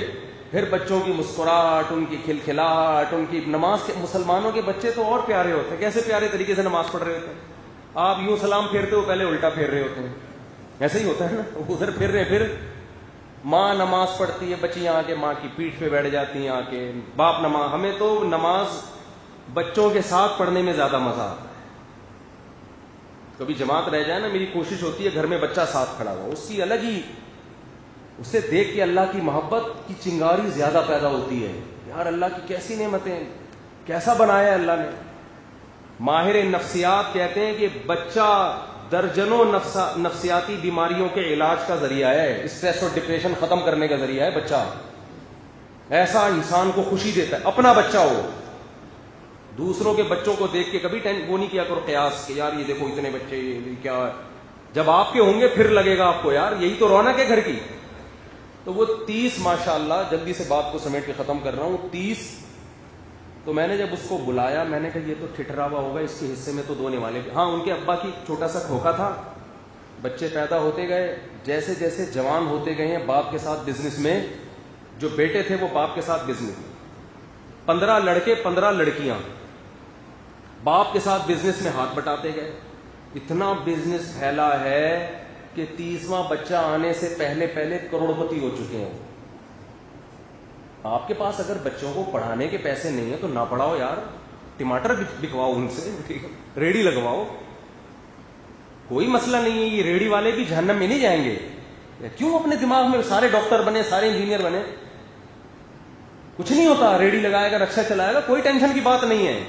پھر بچوں کی مسکراہٹ, ان کی کھلکھلاہٹ, ان کی نماز کے. مسلمانوں کے بچے تو اور پیارے ہوتے ہیں. کیسے پیارے طریقے سے نماز پڑھ رہے ہوتے ہیں. آپ یوں سلام پھیرتے ہو, پہلے الٹا پھیر رہے ہوتے ہیں. ایسے ہی ہوتا ہے نا, ادھر پھر رہے. پھر ماں نماز پڑھتی ہے, بچیاں آ کے ماں کی پیٹھ پہ بیٹھ جاتی ہیں, آ کے باپ نماز. ہمیں تو نماز بچوں کے ساتھ پڑھنے میں زیادہ مزہ آتا ہے. کبھی جماعت رہ جائے نا, میری کوشش ہوتی ہے گھر میں بچہ ساتھ کھڑا ہوا, اس کی الگ ہی, اسے دیکھ کے اللہ کی محبت کی چنگاری زیادہ پیدا ہوتی ہے. یار اللہ کی کیسی نعمتیں, کیسا بنایا ہے اللہ نے. ماہر نفسیات کہتے ہیں کہ بچہ درجنوں نفسیاتی بیماریوں کے علاج کا ذریعہ ہے. اسٹریس اور ڈپریشن ختم کرنے کا ذریعہ ہے بچہ. ایسا انسان کو خوشی دیتا ہے. اپنا بچہ ہو, دوسروں کے بچوں کو دیکھ کے کبھی وہ نہیں کیا کرو قیاس کہ یار یہ دیکھو اتنے بچے, یہ کیا ہے. جب آپ کے ہوں گے پھر لگے گا آپ کو یار یہی تو رونق ہے گھر کی. تو وہ 30 ماشاءاللہ, جلدی سے بات کو سمیٹ کے ختم کر رہا ہوں, 30. تو میں نے جب اس کو بلایا, میں نے کہا یہ تو ٹھٹرا ہوا ہوگا, اس کے حصے میں تو دونے والے. ہاں ان کے ابا کی چھوٹا سا کھوکا تھا, بچے پیدا ہوتے گئے, جیسے جیسے جوان ہوتے گئے ہیں باپ کے ساتھ بزنس میں. جو بیٹے تھے وہ باپ کے ساتھ بزنس میں, 15 لڑکے 15 لڑکیاں باپ کے ساتھ بزنس میں ہاتھ بٹاتے گئے. اتنا بزنس پھیلا ہے کہ 30واں بچہ آنے سے پہلے کروڑپتی ہو چکے ہیں. آپ کے پاس اگر بچوں کو پڑھانے کے پیسے نہیں ہیں تو نہ پڑھاؤ یار, ٹماٹر بکواؤ ان سے, ریڑھی لگواؤ, کوئی مسئلہ نہیں ہے. یہ ریڑھی والے بھی جہنم میں نہیں جائیں گے. کیوں اپنے دماغ میں سارے ڈاکٹر بنے, سارے انجینئر بنے؟ کچھ نہیں ہوتا. ریڑھی لگائے گا, رکشا چلائے گا, کوئی ٹینشن کی بات نہیں ہے.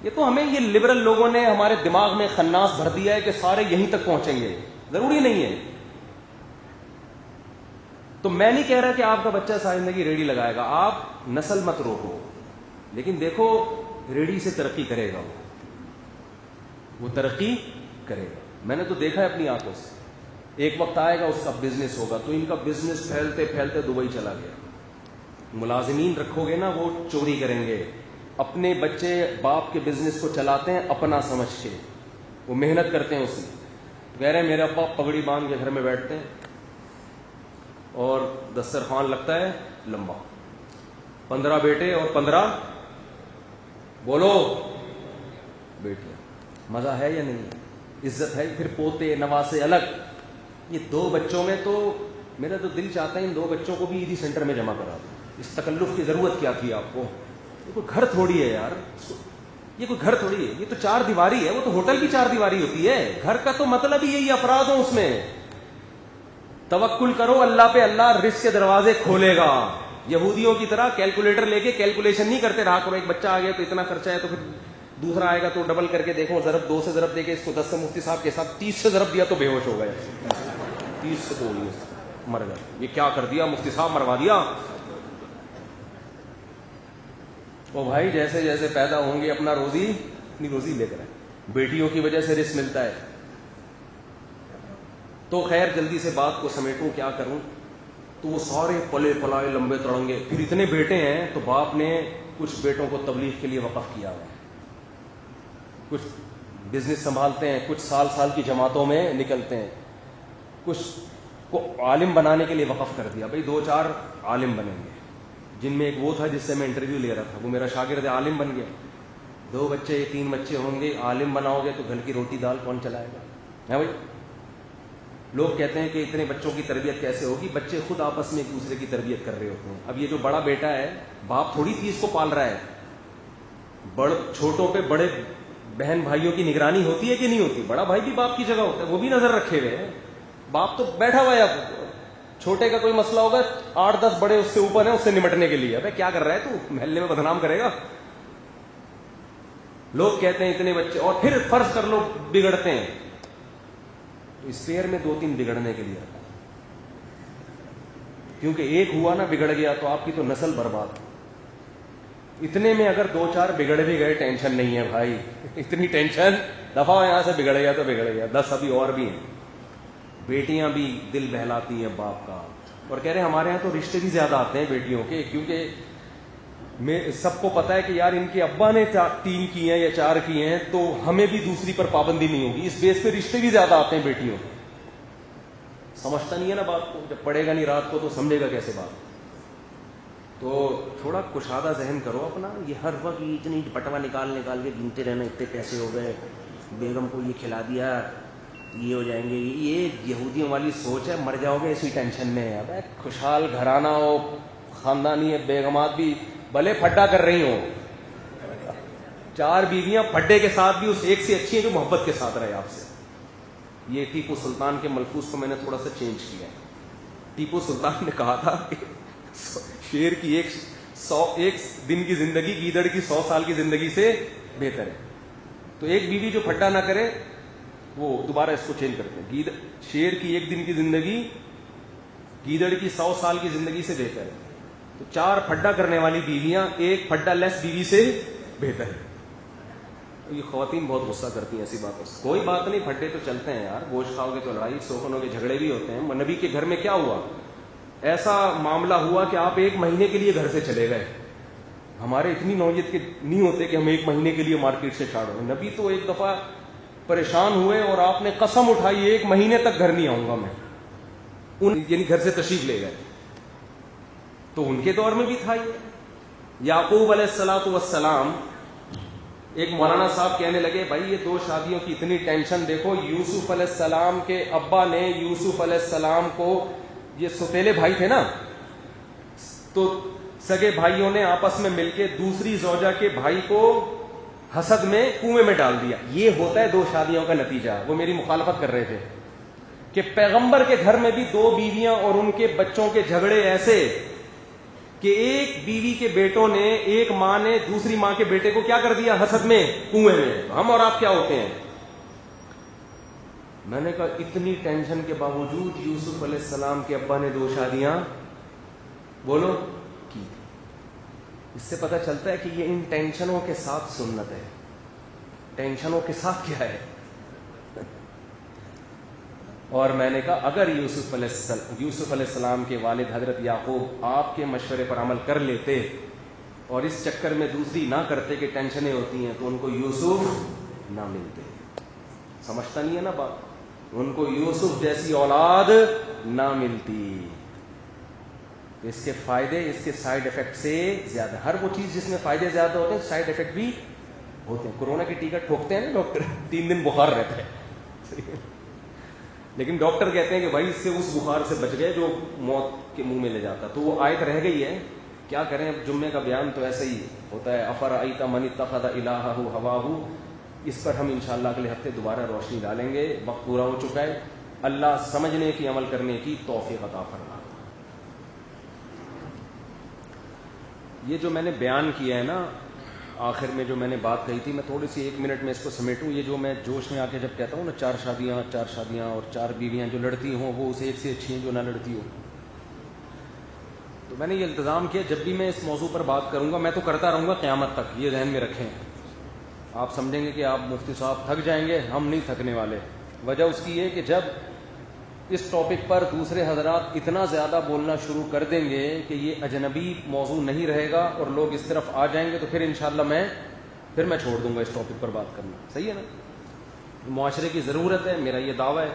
یہ تو ہمیں یہ لبرل لوگوں نے ہمارے دماغ میں خناس بھر دیا ہے کہ سارے یہیں تک پہنچیں گے. ضروری نہیں ہے. تو میں نہیں کہہ رہا کہ آپ کا بچہ ساری زندگی ریڑھی لگائے گا, آپ نسل مت روکو, لیکن دیکھو ریڑھی سے ترقی کرے گا, وہ ترقی کرے گا. میں نے تو دیکھا ہے اپنی آنکھوں سے. ایک وقت آئے گا اس کا بزنس ہوگا, تو ان کا بزنس پھیلتے پھیلتے دبئی چلا گیا. ملازمین رکھو گے نا وہ چوری کریں گے, اپنے بچے باپ کے بزنس کو چلاتے ہیں اپنا سمجھ کے, وہ محنت کرتے ہیں اس میں. کہہ رہے ہیں میرے ابا پگڑی باندھ کے گھر میں بیٹھتے ہیں اور دسترخوان لگتا ہے لمبا, 15 بیٹے اور 15 بولو بیٹیاں. مزہ ہے یا نہیں؟ عزت ہے. پھر پوتے نواسے الگ. یہ 2 بچوں میں تو میرا تو دل چاہتا ہے ان 2 بچوں کو بھی عیدی سینٹر میں جمع کرا دوں. اس تکلف کی ضرورت کیا تھی آپ کو؟ یہ کوئی گھر تھوڑی ہے یار, یہ کوئی گھر تھوڑی ہے, یہ تو 4 دیواری ہے. وہ تو ہوٹل کی 4 دیواری ہوتی ہے. گھر کا تو مطلب ہی یہی افراد ہوں اس میں. توکل کرو اللہ پہ, اللہ رزق کے دروازے کھولے گا. یہودیوں کی طرح کیلکولیٹر لے کے کیلکولیشن نہیں کرتے رہا کرو. ایک بچہ آ گیا تو اتنا خرچہ ہے, تو پھر دوسرا آئے گا تو ڈبل کر کے دیکھو, ضرب 2 سے ضرب دے کے اس کو 10 سے مفتی صاحب کے ساتھ 30 سے ضرب دیا تو بے ہوش ہو گیا. 30 سے تو مر گیا. یہ کیا کر دیا مفتی صاحب, مروا دیا. وہ بھائی جیسے جیسے پیدا ہوں گے اپنا اپنی روزی لے کر آئے. بیٹیوں کی وجہ سے رزق ملتا ہے. تو خیر جلدی سے بات کو سمیٹوں, کیا کروں. تو وہ سارے پلے پلائے لمبے تڑنگے. پھر اتنے بیٹے ہیں تو باپ نے کچھ بیٹوں کو تبلیغ کے لیے وقف کیا ہوا ہے, کچھ بزنس سنبھالتے ہیں, کچھ سال کی جماعتوں میں نکلتے ہیں, کچھ کو عالم بنانے کے لیے وقف کر دیا. بھئی 2-4 عالم بنیں گے, جن میں ایک وہ تھا جس سے میں انٹرویو لے رہا تھا, وہ میرا شاگرد عالم بن گیا. 2 بچے 3 بچے ہوں گے, عالم بناؤ گے تو گھر کی روٹی دال کون چلائے گا؟ ہے بھائی. لوگ کہتے ہیں کہ اتنے بچوں کی تربیت کیسے ہوگی؟ بچے خود آپس میں ایک دوسرے کی تربیت کر رہے ہوتے ہیں. اب یہ جو بڑا بیٹا ہے, باپ تھوڑی چیز کو پال رہا ہے. چھوٹوں پہ بڑے بہن بھائیوں کی نگرانی ہوتی ہے کہ نہیں ہوتی؟ بڑا بھائی بھی باپ کی جگہ ہوتا ہے, وہ بھی نظر رکھے ہوئے ہیں. باپ تو بیٹھا ہوا ہے, چھوٹے کا کوئی مسئلہ ہوگا 8-10 بڑے اس سے اوپر ہیں اس سے نمٹنے کے لیے. ابے کیا کر رہا ہے تو, محلے میں بدنام کرے گا. لوگ کہتے ہیں اتنے بچے, اور پھر فرض کر لو بگڑتے ہیں تو اس پیر میں 2-3 بگڑنے کے لیے رکھا, کیونکہ ایک ہوا نا بگڑ گیا تو آپ کی تو نسل برباد. اتنے میں اگر 2-4 بگڑ بھی گئے ٹینشن نہیں ہے بھائی, اتنی ٹینشن دفعہ یہاں سے بگڑ گیا تو بگڑ گیا, 10 ابھی اور بھی ہیں. بیٹیاں بھی دل بہلاتی ہیں باپ کا, اور کہہ رہے ہیں ہمارے یہاں تو رشتے بھی زیادہ آتے ہیں بیٹیوں کے, کیونکہ سب کو پتا ہے کہ یار ان کے ابا نے 3 کیے ہیں یا 4 کیے ہیں تو ہمیں بھی دوسری پر پابندی نہیں ہوگی. اس بیس پہ رشتے بھی زیادہ آتے ہیں بیٹیوں کے. سمجھتا نہیں ہے نا بات کو, جب پڑھے گا نہیں رات کو تو سمجھے گا کیسے بات. تو تھوڑا کشادہ ذہن کرو اپنا. یہ ہر وقت اتنی بٹوا نکال کے گنتے رہنا, اتنے پیسے ہو گئے, بیگم کو یہ کھلا دیا, یہ ہو جائیں گے. یہ یہودیوں والی سوچ ہے, مر جاؤ گے اسی ٹینشن میں. اب خوشحال گھرانہ ہو, خاندانی ہے, بیگمات بھی بھلے پھڈا کر رہی ہوں, 4 بیویاں پھڈے کے ساتھ بھی اس ایک سے اچھی ہیں جو محبت کے ساتھ رہے آپ سے. یہ ٹیپو سلطان کے ملفوظ کو میں نے تھوڑا سا چینج کیا ہے. ٹیپو سلطان نے کہا تھا کہ شیر کی 100 دن کی زندگی گیدڑ کی 100 سال کی زندگی سے بہتر ہے. تو ایک بیوی جو پھڈا نہ کرے وہ دوبارہ اس کو چینج کرتے ہیں. شیر کی 1 دن کی زندگی گیدڑ کی 100 سال کی زندگی سے بہتر ہے. تو 4 پھڈا کرنے والی بیویاں 1 پھڈا لیس بیوی سے بہتر ہے. یہ خواتین بہت غصہ کرتی ہیں ایسی باتوں سے. کوئی بات نہیں, پھڈے تو چلتے ہیں یار, گوشت کھاؤ گے تو لڑائی سوکنوں کے جھگڑے بھی ہوتے ہیں. نبی کے گھر میں کیا ہوا, ایسا معاملہ ہوا کہ آپ 1 مہینے کے لیے گھر سے چلے گئے. ہمارے اتنی نوعیت کے نہیں ہوتے کہ ہم 1 مہینے کے لیے مارکیٹ سے چھاڑو. نبی تو ایک دفعہ پریشان ہوئے اور آپ نے قسم اٹھائی 1 مہینے تک گھر نہیں آؤں گا میں. یعنی گھر سے تشریف لے گئے. تو ان کے دور میں بھی تھا یہ. یعقوب علیہ الصلوۃ والسلام, ایک مولانا صاحب کہنے لگے بھائی یہ 2 شادیوں کی اتنی ٹینشن دیکھو. یوسف علیہ السلام کے ابا نے یوسف علیہ السلام کو, یہ سوتیلے بھائی تھے نا, تو سگے بھائیوں نے آپس میں مل کے دوسری زوجہ کے بھائی کو حسد میں کنویں میں ڈال دیا. یہ ہوتا ہے 2 شادیوں کا نتیجہ. وہ میری مخالفت کر رہے تھے کہ پیغمبر کے گھر میں بھی 2 بیویاں اور ان کے بچوں کے جھگڑے ایسے کہ ایک بیوی کے بیٹوں نے, ایک ماں نے دوسری ماں کے بیٹے کو کیا کر دیا, حسد میں کنویں میں. ہم اور آپ کیا ہوتے ہیں. میں نے کہا اتنی ٹینشن کے باوجود یوسف علیہ السلام کے ابا نے 2 شادیاں بولو کی. اس سے پتہ چلتا ہے کہ یہ ان ٹینشنوں کے ساتھ سنت ہے. ٹینشنوں کے ساتھ کیا ہے. اور میں نے کہا اگر یوسف علیہ السلام کے والد حضرت یعقوب آپ کے مشورے پر عمل کر لیتے اور اس چکر میں دوسری نہ کرتے کہ ٹینشنیں ہوتی ہیں تو ان کو یوسف نہ ملتے. سمجھتا نہیں ہے نا بات, ان کو یوسف جیسی اولاد نہ ملتی. اس کے فائدے اس کے سائیڈ افیکٹ سے زیادہ. ہر وہ چیز جس میں فائدے زیادہ ہوتے ہیں سائیڈ افیکٹ بھی ہوتے ہیں. کورونا کی ٹیکا ٹھوکتے ہیں نا ڈاکٹر, 3 دن بخار رہتا ہے, لیکن ڈاکٹر کہتے ہیں کہ بھائی اس سے اس بخار سے بچ گئے جو موت کے منہ میں لے جاتا. تو وہ آیت رہ گئی ہے, کیا کریں. اب جمعے کا بیان تو ایسا ہی ہوتا ہے, افرأیت من اتخذ الہہ ہواہ. اس پر ہم انشاءاللہ اگلے ہفتے دوبارہ روشنی ڈالیں گے. وقت پورا ہو چکا ہے. اللہ سمجھنے کی, عمل کرنے کی توفیق عطا فرمائے. یہ جو میں نے بیان کیا ہے نا, آخر میں جو میں نے بات کہی تھی, میں تھوڑی سی 1 منٹ میں اس کو سمیٹوں. یہ جو میں جوش میں آ کے جب کہتا ہوں نا 4 شادیاں اور 4 بیویاں جو لڑتی ہوں وہ اسے ایک سے اچھی ہیں جو نہ لڑتی ہو, تو میں نے یہ التزام کیا جب بھی میں اس موضوع پر بات کروں گا میں تو کرتا رہوں گا قیامت تک. یہ ذہن میں رکھیں. آپ سمجھیں گے کہ آپ مفتی صاحب تھک جائیں گے, ہم نہیں تھکنے والے. وجہ اس کی یہ کہ جب اس ٹاپک پر دوسرے حضرات اتنا زیادہ بولنا شروع کر دیں گے کہ یہ اجنبی موضوع نہیں رہے گا اور لوگ اس طرف آ جائیں گے, تو پھر انشاءاللہ میں چھوڑ دوں گا اس ٹاپک پر بات کرنا. صحیح ہے نا, معاشرے کی ضرورت ہے, میرا یہ دعویٰ ہے.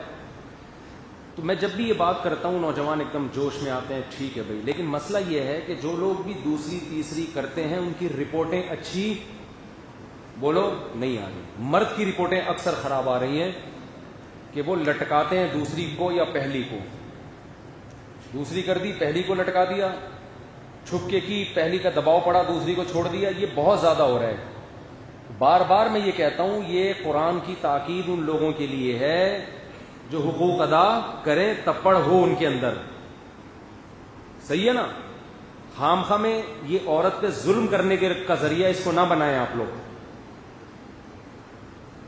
تو میں جب بھی یہ بات کرتا ہوں نوجوان ایک دم جوش میں آتے ہیں, ٹھیک ہے بھائی, لیکن مسئلہ یہ ہے کہ جو لوگ بھی دوسری تیسری کرتے ہیں ان کی رپورٹیں اچھی بولو نہیں آ رہی. مرد کی رپورٹیں اکثر خراب آ رہی ہیں کہ وہ لٹکاتے ہیں دوسری کو یا پہلی کو. دوسری کر دی, پہلی کو لٹکا دیا, چھپکے کی, پہلی کا دباؤ پڑا, دوسری کو چھوڑ دیا. یہ بہت زیادہ ہو رہا ہے. بار بار میں یہ کہتا ہوں, یہ قرآن کی تاکید ان لوگوں کے لیے ہے جو حقوق ادا کریں, تپڑ ہو ان کے اندر. صحیح ہے نا. خام خواہ میں یہ عورت پہ ظلم کرنے کا ذریعہ اس کو نہ بنائیں. آپ لوگ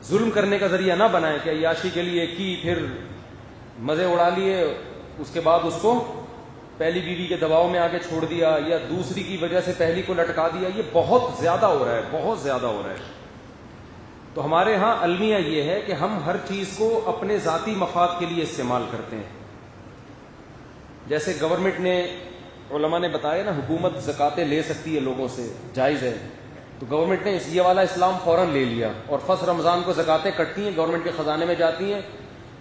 ظلم کرنے کا ذریعہ نہ بنائیں کہ عیاشی کے لیے کی, پھر مزے اڑا لیے, اس کے بعد اس کو پہلی بیوی کے دباؤ میں آ کے چھوڑ دیا, یا دوسری کی وجہ سے پہلی کو لٹکا دیا. یہ بہت زیادہ ہو رہا ہے, بہت زیادہ ہو رہا ہے. تو ہمارے ہاں المیہ یہ ہے کہ ہم ہر چیز کو اپنے ذاتی مفاد کے لیے استعمال کرتے ہیں. جیسے گورنمنٹ نے, علماء نے بتایا نا, حکومت زکاتیں لے سکتی ہے لوگوں سے, جائز ہے. تو گورنمنٹ نے یہ والا اسلام فوراً لے لیا, اور فرض رمضان کو زکاتیں کٹتی ہیں, گورنمنٹ کے خزانے میں جاتی ہیں,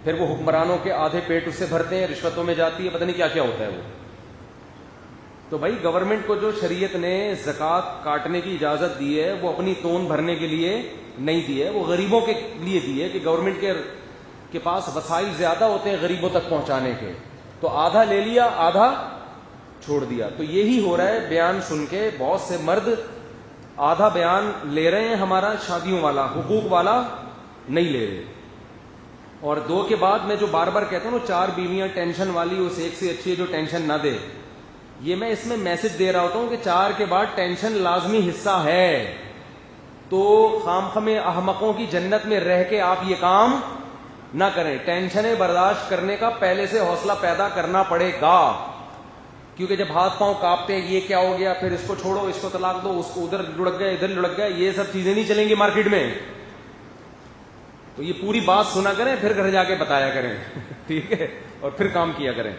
پھر وہ حکمرانوں کے آدھے پیٹ اس سے بھرتے ہیں, رشوتوں میں جاتی ہے, پتہ نہیں کیا کیا ہوتا ہے وہ. تو بھائی گورنمنٹ کو جو شریعت نے زکوٰۃ کاٹنے کی اجازت دی ہے وہ اپنی تون بھرنے کے لیے نہیں دی ہے, وہ غریبوں کے لیے دی ہے کہ گورنمنٹ کے پاس وسائل زیادہ ہوتے ہیں غریبوں تک پہنچانے کے. تو آدھا لے لیا, آدھا چھوڑ دیا. تو یہی ہو رہا ہے. بیان سن کے بہت سے مرد آدھا بیان لے رہے ہیں ہمارا شادیوں والا, حقوق والا نہیں لے رہے. اور 2 کے بعد میں جو بار بار کہتا ہوں نا 4 بیویاں ٹینشن والی اس ایک سے اچھی ہے جو ٹینشن نہ دے, یہ میں اس میں میسج دے رہا ہوتا ہوں کہ 4 کے بعد ٹینشن لازمی حصہ ہے. تو خامخواہ احمقوں کی جنت میں رہ کے آپ یہ کام نہ کریں. ٹینشنیں برداشت کرنے کا پہلے سے حوصلہ پیدا کرنا پڑے گا, کیونکہ جب ہاتھ پاؤں کانپتے ہیں یہ کیا ہو گیا, پھر اس کو چھوڑو, اس کو طلاق دو, اس کو ادھر لڑک گئے, ادھر لڑک گئے, یہ سب چیزیں نہیں چلیں گی مارکیٹ میں. تو یہ پوری بات سنا کریں, پھر گھر جا کے بتایا کریں, ٹھیک ہے, اور پھر کام کیا کریں.